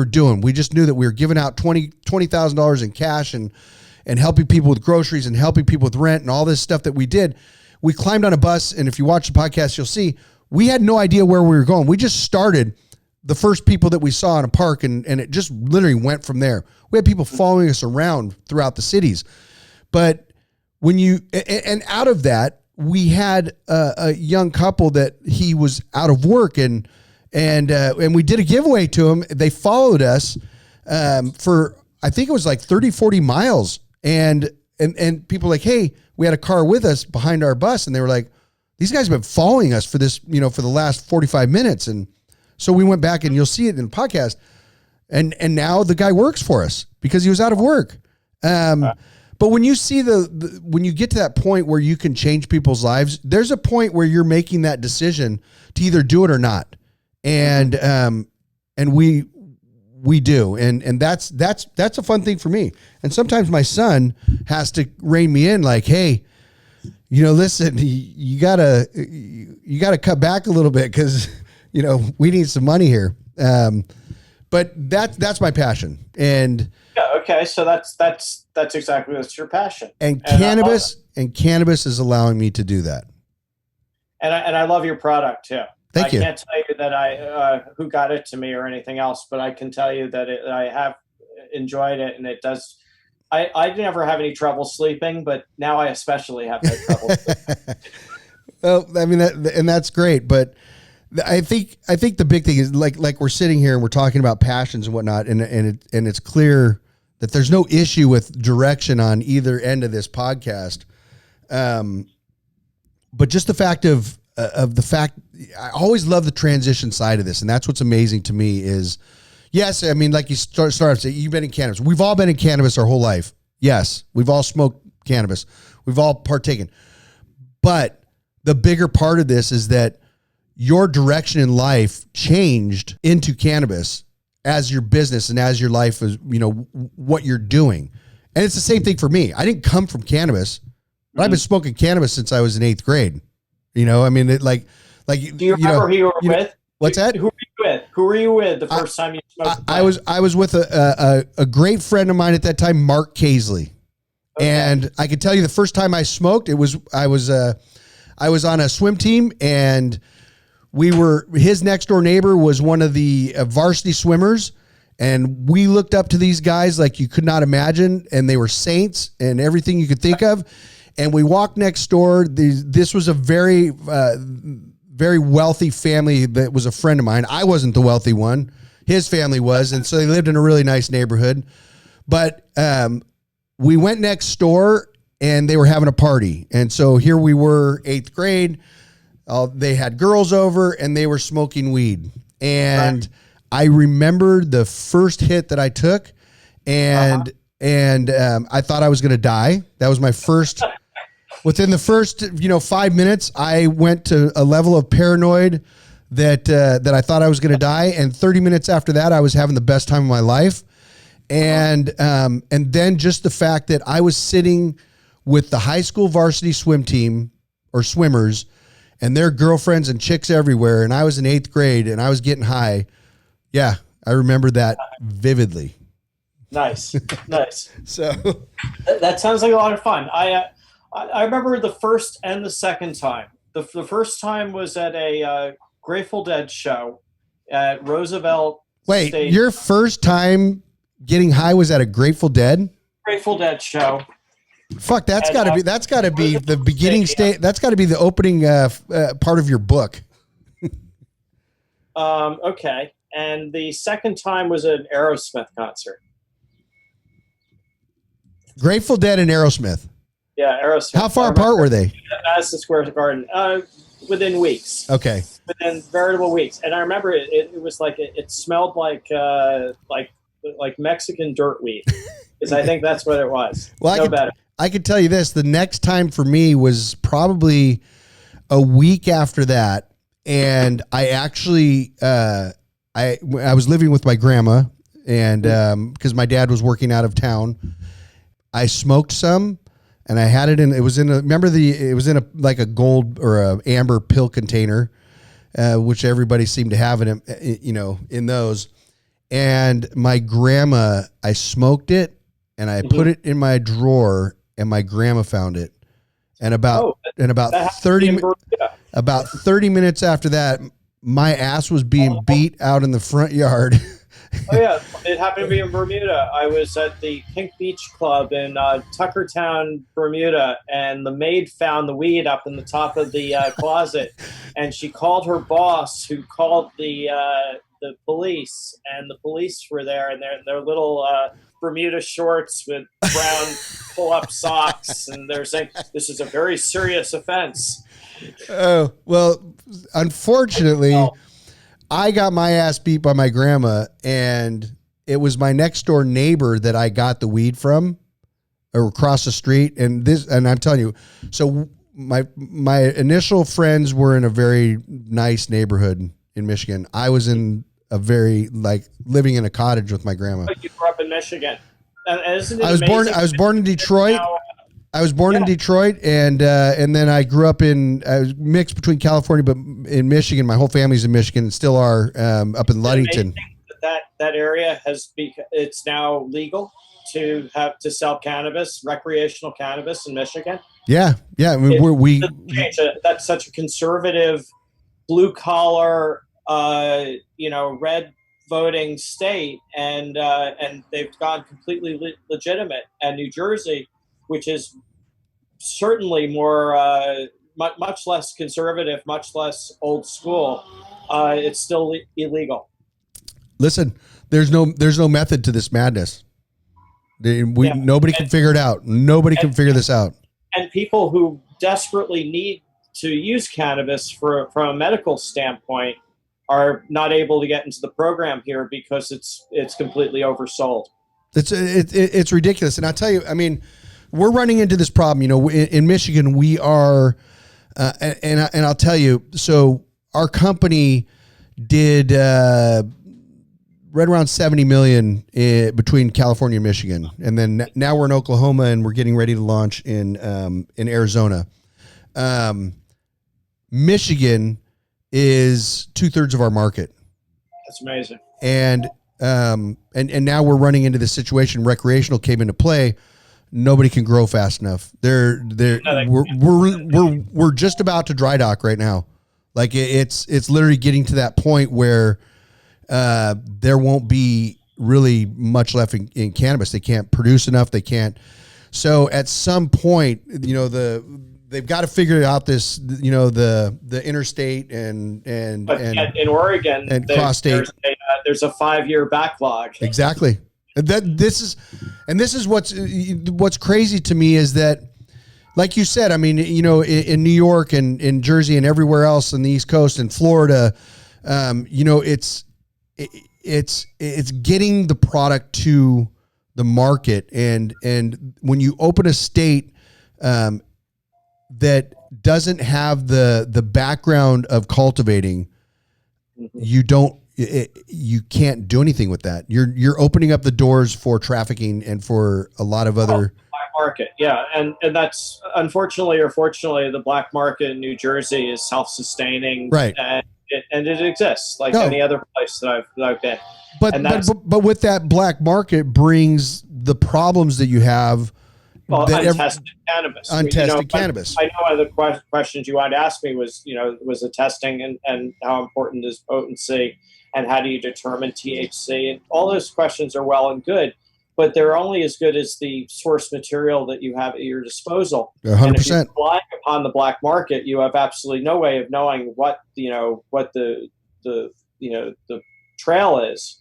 doing. We just knew that we were giving out $20,000 in cash and helping people with groceries and helping people with rent and all this stuff that we did. We climbed on a bus, and if you watch the podcast, you'll see we had no idea where we were going. We just started the first people that we saw in a park, and it just literally went from there. We had people following us around throughout the cities. But and out of that, we had a young couple that he was out of work, and we did a giveaway to him. They followed us for, I think it was like 30, 40 miles. And people were like, hey, we had a car with us behind our bus. And they were like, these guys have been following us for this, for the last 45 minutes. And so we went back, and you'll see it in the podcast. And now the guy works for us because he was out of work. But when you see when you get to that point where you can change people's lives, there's a point where you're making that decision to either do it or not. And we we do. And that's a fun thing for me. And sometimes my son has to rein me in like, hey, listen, you gotta cut back a little bit because, we need some money here. But that's my passion. And yeah, okay. So that's exactly what's your passion. And cannabis is allowing me to do that. And I love your product too. Thank you. I can't tell you that I who got it to me or anything else, but I can tell you that I have enjoyed it, and it does. I never have any trouble sleeping, but now I especially have no trouble sleeping. Well, I mean that's great, but I think the big thing is like we're sitting here and we're talking about passions and whatnot, and it's clear that there's no issue with direction on either end of this podcast. But just the fact of the fact, I always love the transition side of this. And that's what's amazing to me is, yes, I mean, like you start off saying, you've been in cannabis. We've all been in cannabis our whole life. Yes, we've all smoked cannabis. We've all partaken. But the bigger part of this is that your direction in life changed into cannabis as your business and as your life is, what you're doing. And it's the same thing for me. I didn't come from cannabis, but I've been smoking cannabis since I was in 8th grade. I mean, do you remember who you were with? What's that? Who were you with? Who were you with the first time you smoked? I was with a great friend of mine at that time, Mark Casely. Okay. And I can tell you the first time I smoked, I was on a swim team, and his next door neighbor was one of the varsity swimmers. And we looked up to these guys like you could not imagine. And they were saints and everything you could think of. And we walked next door. This was a very, very wealthy family that was a friend of mine. I wasn't the wealthy one. His family was. And so they lived in a really nice neighborhood. But we went next door and they were having a party. And so here we were, 8th grade. They had girls over and they were smoking weed. And I remember the first hit that I took, and I thought I was going to die. That was my first. Within the first 5 minutes, I went to a level of paranoid that I thought I was going to die. And 30 minutes after that, I was having the best time of my life. And then just the fact that I was sitting with the high school varsity swim team or swimmers and their girlfriends and chicks everywhere. And I was in 8th grade and I was getting high. Yeah, I remember that vividly. Nice, nice. So that sounds like a lot of fun. I remember the first and the second time. The first time was at a Grateful Dead show at Roosevelt. Wait, Stadium. Your first time getting high was at a Grateful Dead? Grateful Dead show. Fuck, that's got to be the beginning state. That's got to be the opening part of your book. Okay. And the second time was an Aerosmith concert. Grateful Dead and Aerosmith. Yeah, Aerosmith. How far apart were they? Madison Square Garden. Within weeks. Okay. Within veritable weeks. And I remember it was like it smelled like Mexican dirt weed. Because I think that's what it was. Well, I could tell you this. The next time for me was probably a week after that. And I actually I was living with my grandma, and because my dad was working out of town, I smoked some, and I had it in. It was in like a gold or a amber pill container, which everybody seemed to have in those. And my grandma, I smoked it, and I put it in my drawer, and my grandma found it, and about 30 minutes after that, my ass was being beat out in the front yard. Oh yeah, it happened to be in Bermuda. I was at the Pink Beach Club in Tuckertown, Bermuda, and the maid found the weed up in the top of the closet, and she called her boss, who called the police, and the police were there, and their little Bermuda shorts with brown pull-up socks, and they're saying this is a very serious offense. Oh, well, unfortunately, I got my ass beat by my grandma, and it was my next door neighbor that I got the weed from, or across the street. And I'm telling you, so my initial friends were in a very nice neighborhood in Michigan. I was in very like living in a cottage with my grandma. But you grew up in Michigan. Isn't it I was amazing born in Detroit. now, I was born in Detroit, and then I grew up I was mixed between California, but in Michigan. My whole family's in Michigan and still are up in Ludington. that area it's now legal to sell cannabis, recreational cannabis in Michigan. Yeah. I mean, that's such a conservative, blue collar, red voting state, and they've gone completely legitimate. And New Jersey, which is certainly more much less conservative, much less old school, it's still illegal. Listen, there's no method to this madness. Nobody can figure it out. Nobody can figure this out. And people who desperately need to use cannabis from a medical standpoint are not able to get into the program here because it's completely oversold. It's ridiculous. And I'll tell you, I mean, we're running into this problem. In Michigan, we are, and I'll tell you. So our company did right around 70 million between California and Michigan, and then now we're in Oklahoma, and we're getting ready to launch in Arizona. Michigan is 2/3 of our market. That's amazing. And now we're running into this situation. Recreational came into play. Nobody can grow fast enough. We're just about to dry dock right now. Like it's literally getting to that point where there won't be really much left in cannabis. They can't produce enough. They can't. So at some point, they've got to figure out this, the interstate and in Oregon and cross state. There's a 5-year backlog. Exactly. This is what's crazy to me is that, like you said, I mean, in New York and in Jersey and everywhere else on the East Coast and Florida, it's getting the product to the market, and when you open a state that doesn't have the background of cultivating, you can't do anything with that. You're opening up the doors for trafficking and for a lot of other black market. Yeah. And that's unfortunately or fortunately, the black market in New Jersey is self-sustaining. Right. And it exists like any other place that I've been. But with that black market brings the problems that you have. Untested cannabis. Untested cannabis. I know one of the questions you wanted to ask me was the testing and how important is potency and how do you determine THC, and all those questions are well and good, but they're only as good as the source material that you have at your disposal. 100%. And if you're relying upon the black market, you have absolutely no way of knowing what the trail is,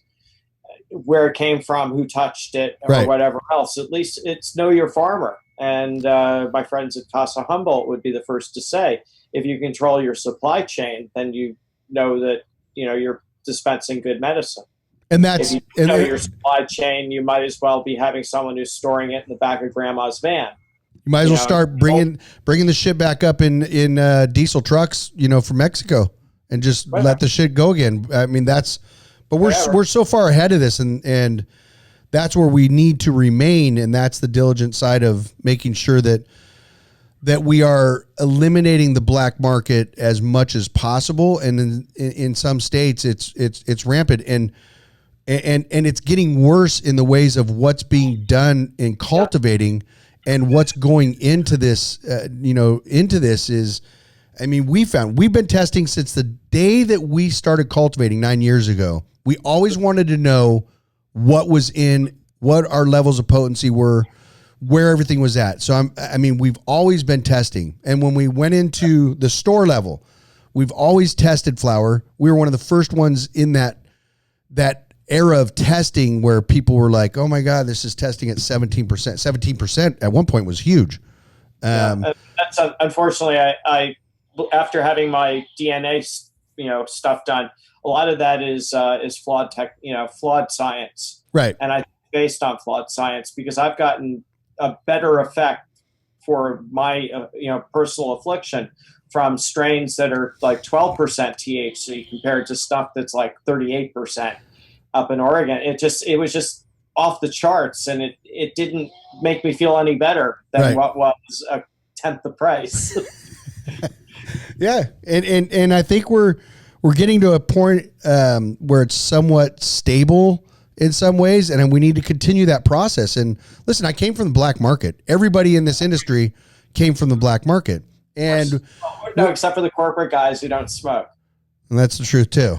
where it came from, who touched it, or whatever else. At least it's know your farmer. And my friends at Casa Humboldt would be the first to say, if you control your supply chain, then you know that you're dispensing good medicine. And that's if you know your supply chain, you might as well be having someone who's storing it in the back of grandma's van. You might as well start bringing the shit back up in diesel trucks, from Mexico, and just let the shit go again. I mean, but we're so far ahead of this, and that's where we need to remain, and that's the diligent side of making sure that we are eliminating the black market as much as possible. And in some states, it's rampant, and it's getting worse in the ways of what's being done in cultivating, and what's going into this. Is, I mean, we've been testing since the day that we started cultivating 9 years ago. We always wanted to know what was in, what our levels of potency were, where everything was at. So we've always been testing. And when we went into the store level, we've always tested flower. We were one of the first ones in that era of testing where people were like, oh my God, this is testing at 17%. 17% at one point was huge. That's unfortunately, I after having my DNA, stuff done, a lot of that is flawed flawed science. Right. And I based on flawed science, because I've gotten a better effect for my personal affliction from strains that are like 12% THC compared to stuff that's like 38% up in Oregon. It was just off the charts, and it didn't make me feel any better than what was a tenth the price. Yeah, and I think we're getting to a point where it's somewhat stable in some ways, and we need to continue that process. And listen, I came from the black market. Everybody in this industry came from the black market, and no, except for the corporate guys who don't smoke. And that's the truth too.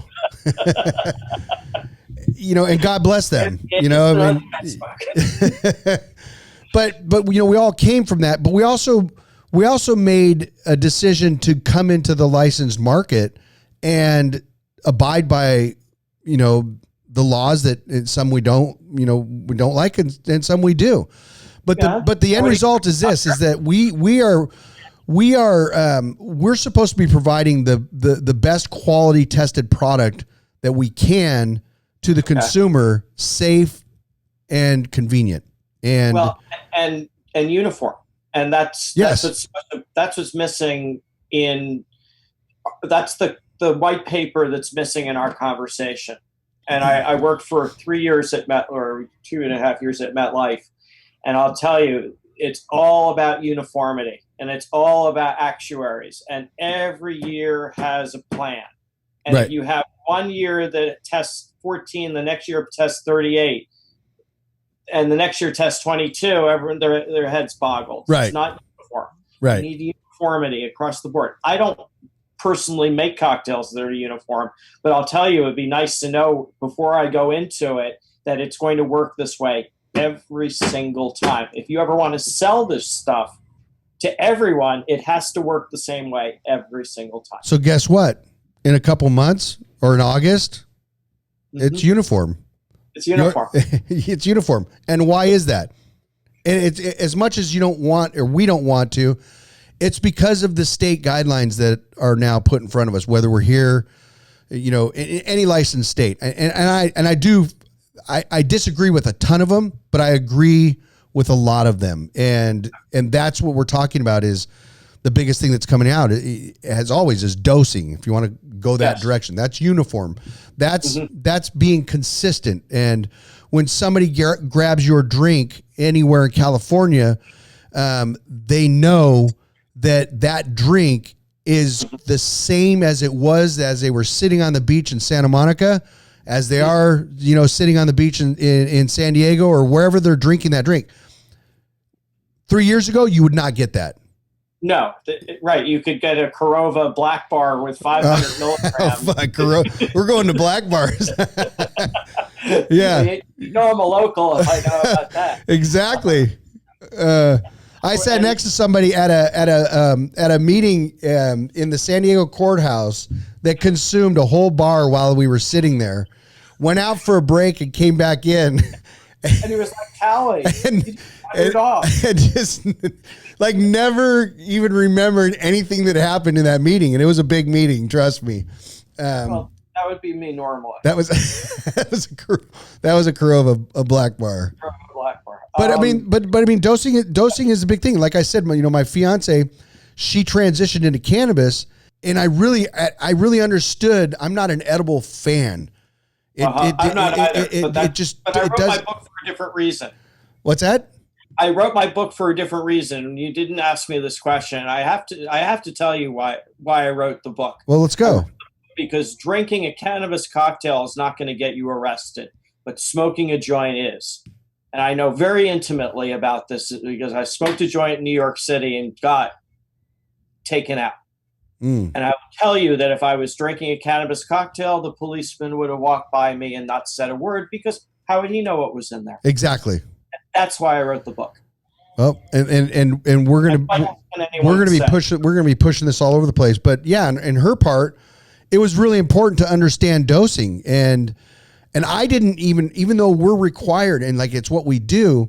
And God bless them. But we all came from that. But we also made a decision to come into the licensed market and abide by, the laws that some we don't like, and some we do. But the end result is this: is that we're supposed to be providing the best quality tested product that we can to the consumer, safe and convenient, and uniform. And that's what's missing that's the white paper that's missing in our conversation. And I worked for 3 years at 2.5 years at MetLife. And I'll tell you, it's all about uniformity, and it's all about actuaries, and every year has a plan. And if you have 1 year that tests 14, the next year tests 38, and the next year tests 22, everyone their heads boggled. Right. It's not uniform. Right. You need uniformity across the board. I don't personally make cocktails that are uniform, but I'll tell you, it'd be nice to know before I go into it that it's going to work this way every single time. If you ever want to sell this stuff to everyone, it has to work the same way every single time. So guess what? In a couple months or in August, it's uniform. It's uniform. It's uniform. And why is that? And it's as much as you don't want, or we don't want to, it's because of the state guidelines that are now put in front of us, whether we're here, in any licensed state. And I disagree with a ton of them, but I agree with a lot of them. And that's what we're talking about, is the biggest thing that's coming out, as always, is dosing. If you want to go that direction, that's uniform. That's being consistent. And when somebody grabs your drink anywhere in California, they know that drink is the same as it was as they were sitting on the beach in Santa Monica, as they are, sitting on the beach in San Diego or wherever they're drinking that drink. 3 years ago, you would not get that. No, right. You could get a Korova Black Bar with 500 milligrams. We're going to black bars. Yeah. You know I'm a local if I know about that. Exactly. I sat next to somebody at a meeting in the San Diego courthouse that consumed a whole bar while we were sitting there, went out for a break and came back in. And he was like, Callie, and just like never even remembered anything that happened in that meeting. And it was a big meeting, trust me. Well, that would be me normally. That was a Korova, a black bar. Black bar. But I mean, dosing is a big thing. Like I said, my fiance, she transitioned into cannabis, and I really understood. I'm not an edible fan. I'm not either. But I wrote my book for a different reason. What's that? I wrote my book for a different reason. You didn't ask me this question. I have to tell you why I wrote the book. Well, let's go. Because drinking a cannabis cocktail is not going to get you arrested, but smoking a joint is. And I know very intimately about this because I smoked a joint in New York City and got taken out. And I will tell you that if I was drinking a cannabis cocktail, the policeman would have walked by me and not said a word, because how would he know what was in there? Exactly. And that's why I wrote the book. Well, and we're gonna be pushing this all over the place. But yeah, in her part, it was really important to understand dosing, and I didn't even though we're required and like it's what we do,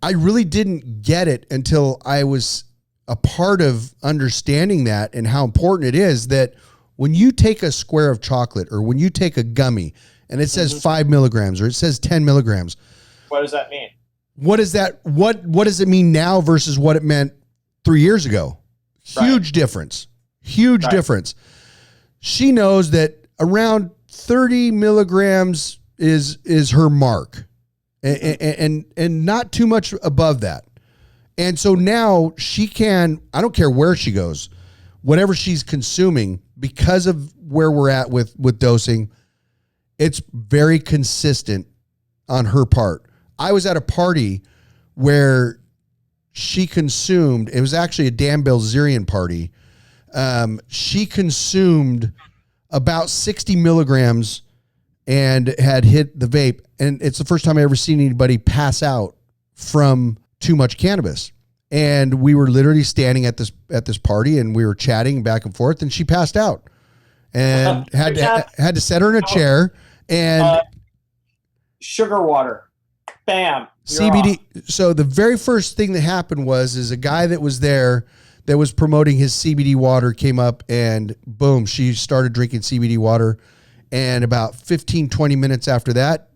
I really didn't get it until I was a part of understanding that and how important it is that when you take a square of chocolate or when you take a gummy and it says 5 milligrams or it says 10 milligrams, what does that mean? What does it mean now versus what it meant 3 years ago. Huge difference. Huge difference. She knows that around 30 milligrams is her mark, and not too much above that. And so now she can, I don't care where she goes, whatever she's consuming, because of where we're at with dosing, it's very consistent on her part. I was at a party where she consumed, it was actually a Dan Bilzerian party. She consumed about 60 milligrams and had hit the vape. And it's the first time I ever seen anybody pass out from too much cannabis. And we were literally standing at this party, and we were chatting back and forth, and she passed out and had to set her in a chair and sugar water. Bam. CBD. So the very first thing that happened is a guy that was there that was promoting his CBD water came up, and boom, she started drinking CBD water. And about 15, 20 minutes after that,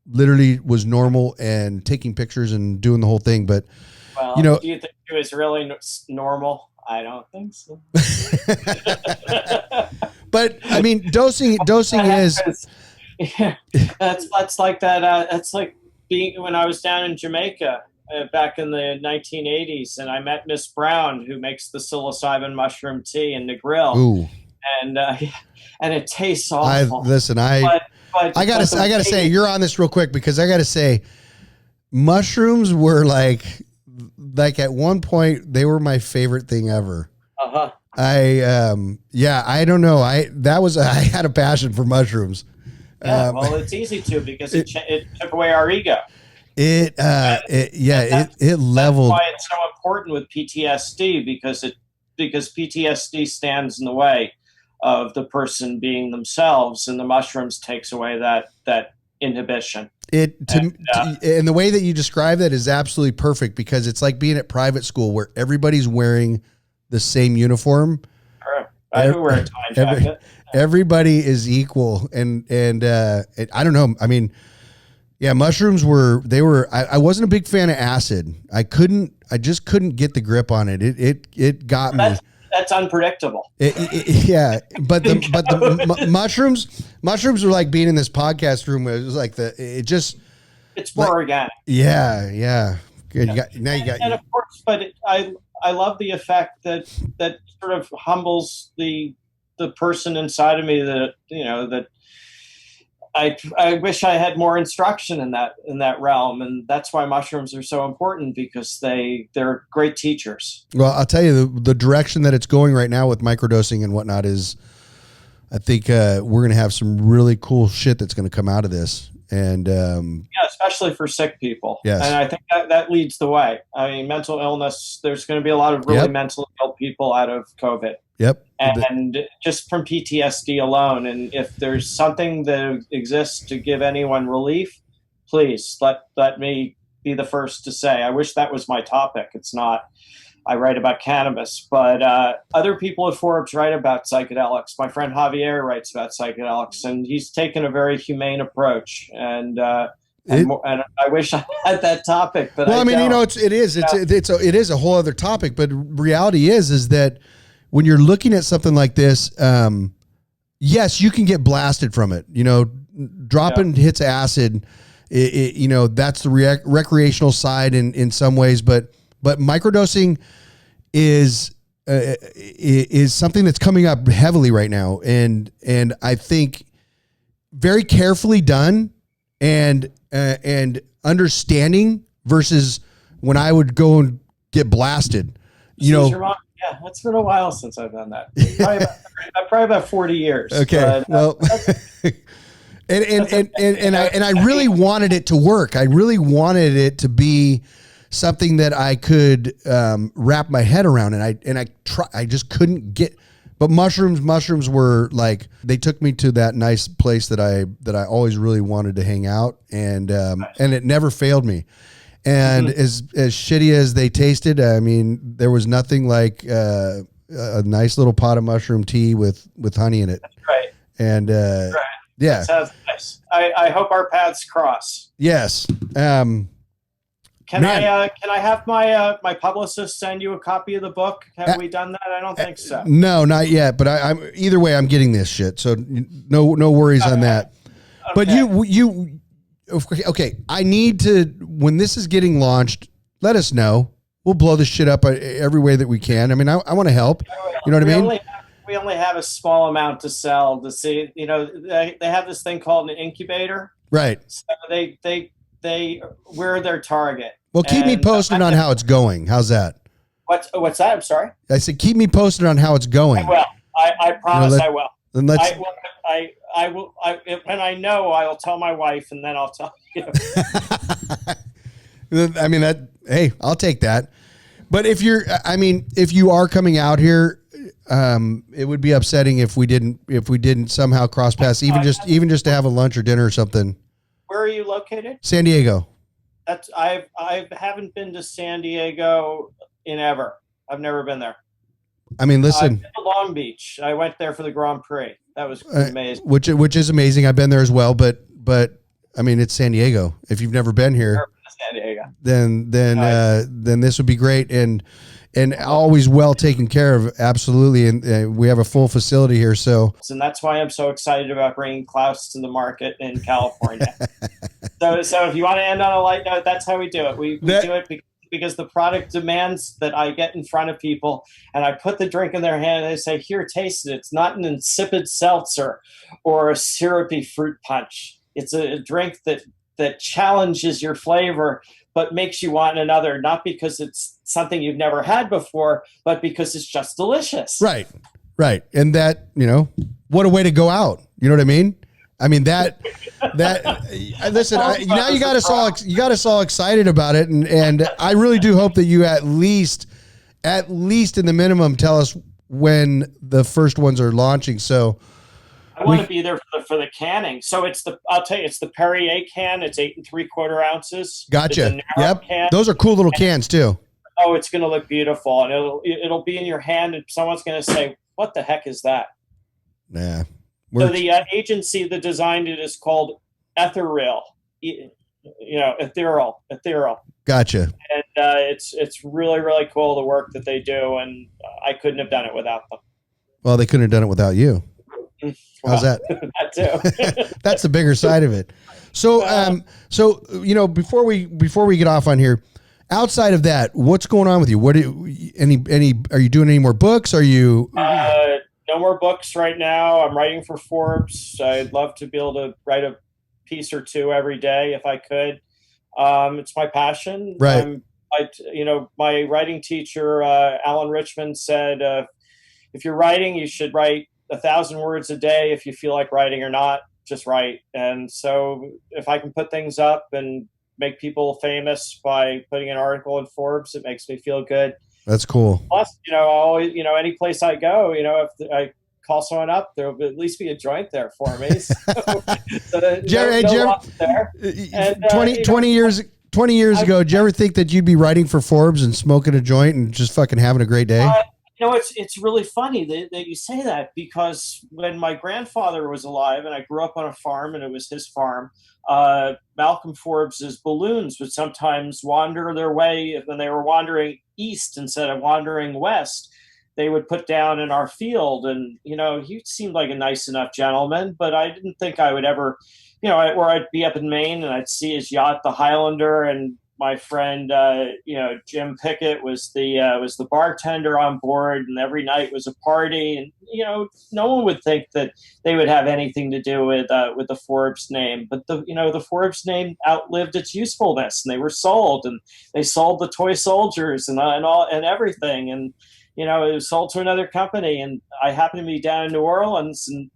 literally was normal and taking pictures and doing the whole thing. But, well, you know, do you think it was really normal? I don't think so. But I mean, dosing is. Yeah, that's like that. That's like being when I was down in Jamaica back in the 1980s, and I met Miss Brown, who makes the psilocybin mushroom tea in Negril. Ooh. And it tastes awful. I gotta say, you're on this real quick, because I gotta say, mushrooms were like at one point they were my favorite thing ever. I don't know. I had a passion for mushrooms. Yeah, well, it's easy to, because it took away our ego. It leveled. That's why it's so important with PTSD, because PTSD stands in the way of the person being themselves, and the mushrooms takes away that inhibition. And the way that you describe that is absolutely perfect, because it's like being at private school where everybody's wearing the same uniform. I wear a tie jacket. Everybody is equal, and I don't know. I mean, yeah, mushrooms I wasn't a big fan of acid. I just couldn't get the grip on it. It got me. That's unpredictable. Yeah, but the mushrooms were like being in this podcast room. It was like it's more organic. Yeah. Good. And of course, but I love the effect that sort of humbles the person inside of me, that I wish I had more instruction in that realm, and that's why mushrooms are so important, because they're great teachers. Well, I'll tell you, the direction that it's going right now with microdosing and whatnot is, I think we're going to have some really cool shit that's going to come out of this. And especially for sick people. Yes. And I think that leads the way. I mean, mental illness, there's going to be a lot of really mentally ill people out of COVID. Yep. And just from PTSD alone. And if there's something that exists to give anyone relief, please let me be the first to say. I wish that was my topic. It's not. I write about cannabis, but other people at Forbes write about psychedelics. My friend Javier writes about psychedelics, and he's taken a very humane approach. And I wish I had that topic, but I mean, don't. It is a whole other topic. But reality is that when you're looking at something like this, yes, you can get blasted from it. Dropping hits acid. That's the recreational side in some ways, but microdosing is something that's coming up heavily right now, and I think very carefully done and understanding versus when I would go and get blasted. Yeah, it's been a while since I've done that. Probably about 40 years. Okay, well. And I really wanted it to work. I really wanted it to be something that I could wrap my head around, and I just couldn't get. But mushrooms were like, they took me to that nice place that I always really wanted to hang out, and it never failed me. And as shitty as they tasted, I mean, there was nothing like a nice little pot of mushroom tea with honey in it. That's right. And right. Yeah, that sounds nice. I hope our paths cross. Yes. Can I have my publicist send you a copy of the book? Have we done that? I don't think so. No, not yet. But I'm either way. I'm getting this shit, so no worries on that. Okay. But you okay? I need to, when this is getting launched, let us know. We'll blow this shit up every way that we can. I mean, I want to help. You know what I mean? We only have a small amount to sell. To see, they have this thing called an incubator. Right. So we're their target. Well, keep me posted on how it's going. How's that? What's that? I'm sorry. I said keep me posted on how it's going. I will. I promise I will. Then let's. I will. When I know, I will tell my wife, and then I'll tell you. I mean that. Hey, I'll take that. But if you are coming out here, it would be upsetting if we didn't somehow cross paths, even just to have a lunch or dinner or something. Where are you located? San Diego. I haven't been to San Diego in ever. I've never been there. I mean, listen. I've been to Long Beach. I went there for the Grand Prix. That was amazing. Which is amazing. I've been there as well, but I mean, it's San Diego. If you've never been here, San Diego, then this would be great and always well taken care of. Absolutely, and we have a full facility here. So, and that's why I'm so excited about bringing Klaus to the market in California. so if you want to end on a light note, that's how we do it. We do it because the product demands that I get in front of people and I put the drink in their hand and they say, "Here, taste it." It's not an insipid seltzer or a syrupy fruit punch. It's a drink that challenges your flavor, but makes you want another, not because it's something you've never had before, but because it's just delicious. Right. And that, what a way to go out. You know what I mean? I mean, listen, now you got us all excited about it. And I really do hope that you at least in the minimum, tell us when the first ones are launching. So, I want to be there for the canning. So I'll tell you, it's the Perrier can. It's 8 3/4 ounces. Gotcha. Yep. Can. Those are cool little cans too. Oh, it's going to look beautiful. And it'll be in your hand and someone's going to say, "What the heck is that?" Nah. So the agency that designed it is called Ethereal. Ethereal. Gotcha. And it's really, really cool the work that they do. And I couldn't have done it without them. Well, they couldn't have done it without you. How's that? That too. That's the bigger side of it. So, before we get off on here, outside of that, what's going on with you? Are you doing any more books? Are you? No more books right now. I'm writing for Forbes. I'd love to be able to write a piece or two every day if I could. It's my passion. Right. My writing teacher, Alan Richmond, said, if you're writing, you should write 1,000 words a day. If you feel like writing or not, just write. And so if I can put things up and make people famous by putting an article in Forbes, it makes me feel good. That's cool. Plus, always, any place I go, if I call someone up, there will at least be a joint there for me. So Jerry, there. And, 20 years ago, did you ever think that you'd be writing for Forbes and smoking a joint and just fucking having a great day? It's really funny that you say that, because when my grandfather was alive and I grew up on a farm and it was his farm, Malcolm Forbes's balloons would sometimes wander their way when they were wandering east instead of wandering west. They would put down in our field, and he seemed like a nice enough gentleman, but I didn't think I would ever, or I'd be up in Maine and I'd see his yacht, the Highlander, and my friend, Jim Pickett was the bartender on board, and every night was a party. And no one would think that they would have anything to do with the Forbes name. But the Forbes name outlived its usefulness, and they were sold, and they sold the toy soldiers and all and everything, and it was sold to another company. And I happened to be down in New Orleans, and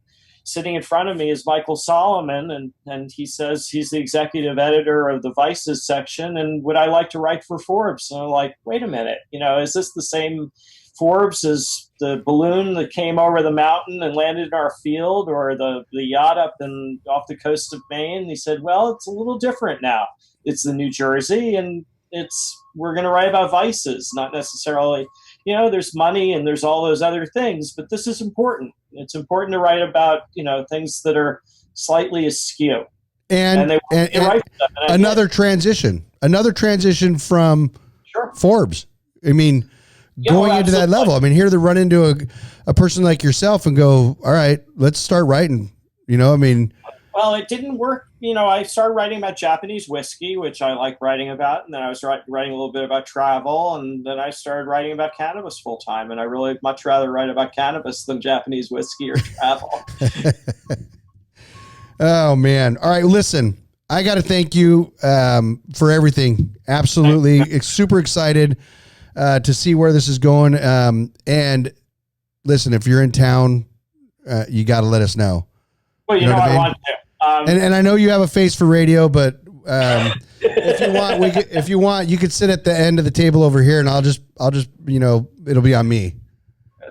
sitting in front of me is Michael Solomon, and he says he's the executive editor of the Vices section, and would I like to write for Forbes? And I'm like, wait a minute, is this the same Forbes as the balloon that came over the mountain and landed in our field, or the yacht up off the coast of Maine? And he said, well, it's a little different now. It's the New Jersey, and we're going to write about vices, not necessarily, there's money and there's all those other things, but this is important. It's important to write about, things that are slightly askew. And they want to write stuff, and I another transition from Sure. Forbes. I mean, going into that level. I mean, here to run into a person like yourself and go, all right, let's start writing. You know, I mean, well, it didn't work. You know, I started writing about Japanese whiskey, which I like writing about. And then I was writing a little bit about travel. And then I started writing about cannabis full time. And I really much rather write about cannabis than Japanese whiskey or travel. Oh, man. All right. Listen, I got to thank you for everything. Absolutely. Super excited to see where this is going. And listen, if you're in town, you got to let us know. Well, you know I want to. And I know you have a face for radio, but if you want, you could sit at the end of the table over here, and I'll just it'll be on me.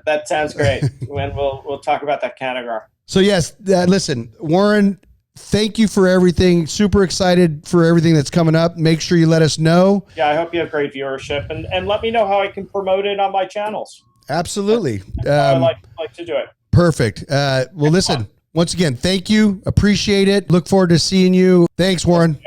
That sounds great. When we'll talk about that category. So yes, listen, Warren, thank you for everything. Super excited for everything that's coming up. Make sure you let us know. Yeah, I hope you have great viewership, and let me know how I can promote it on my channels. Absolutely. I like to do it. Perfect. Well, listen. Once again, thank you. Appreciate it. Look forward to seeing you. Thanks, Warren.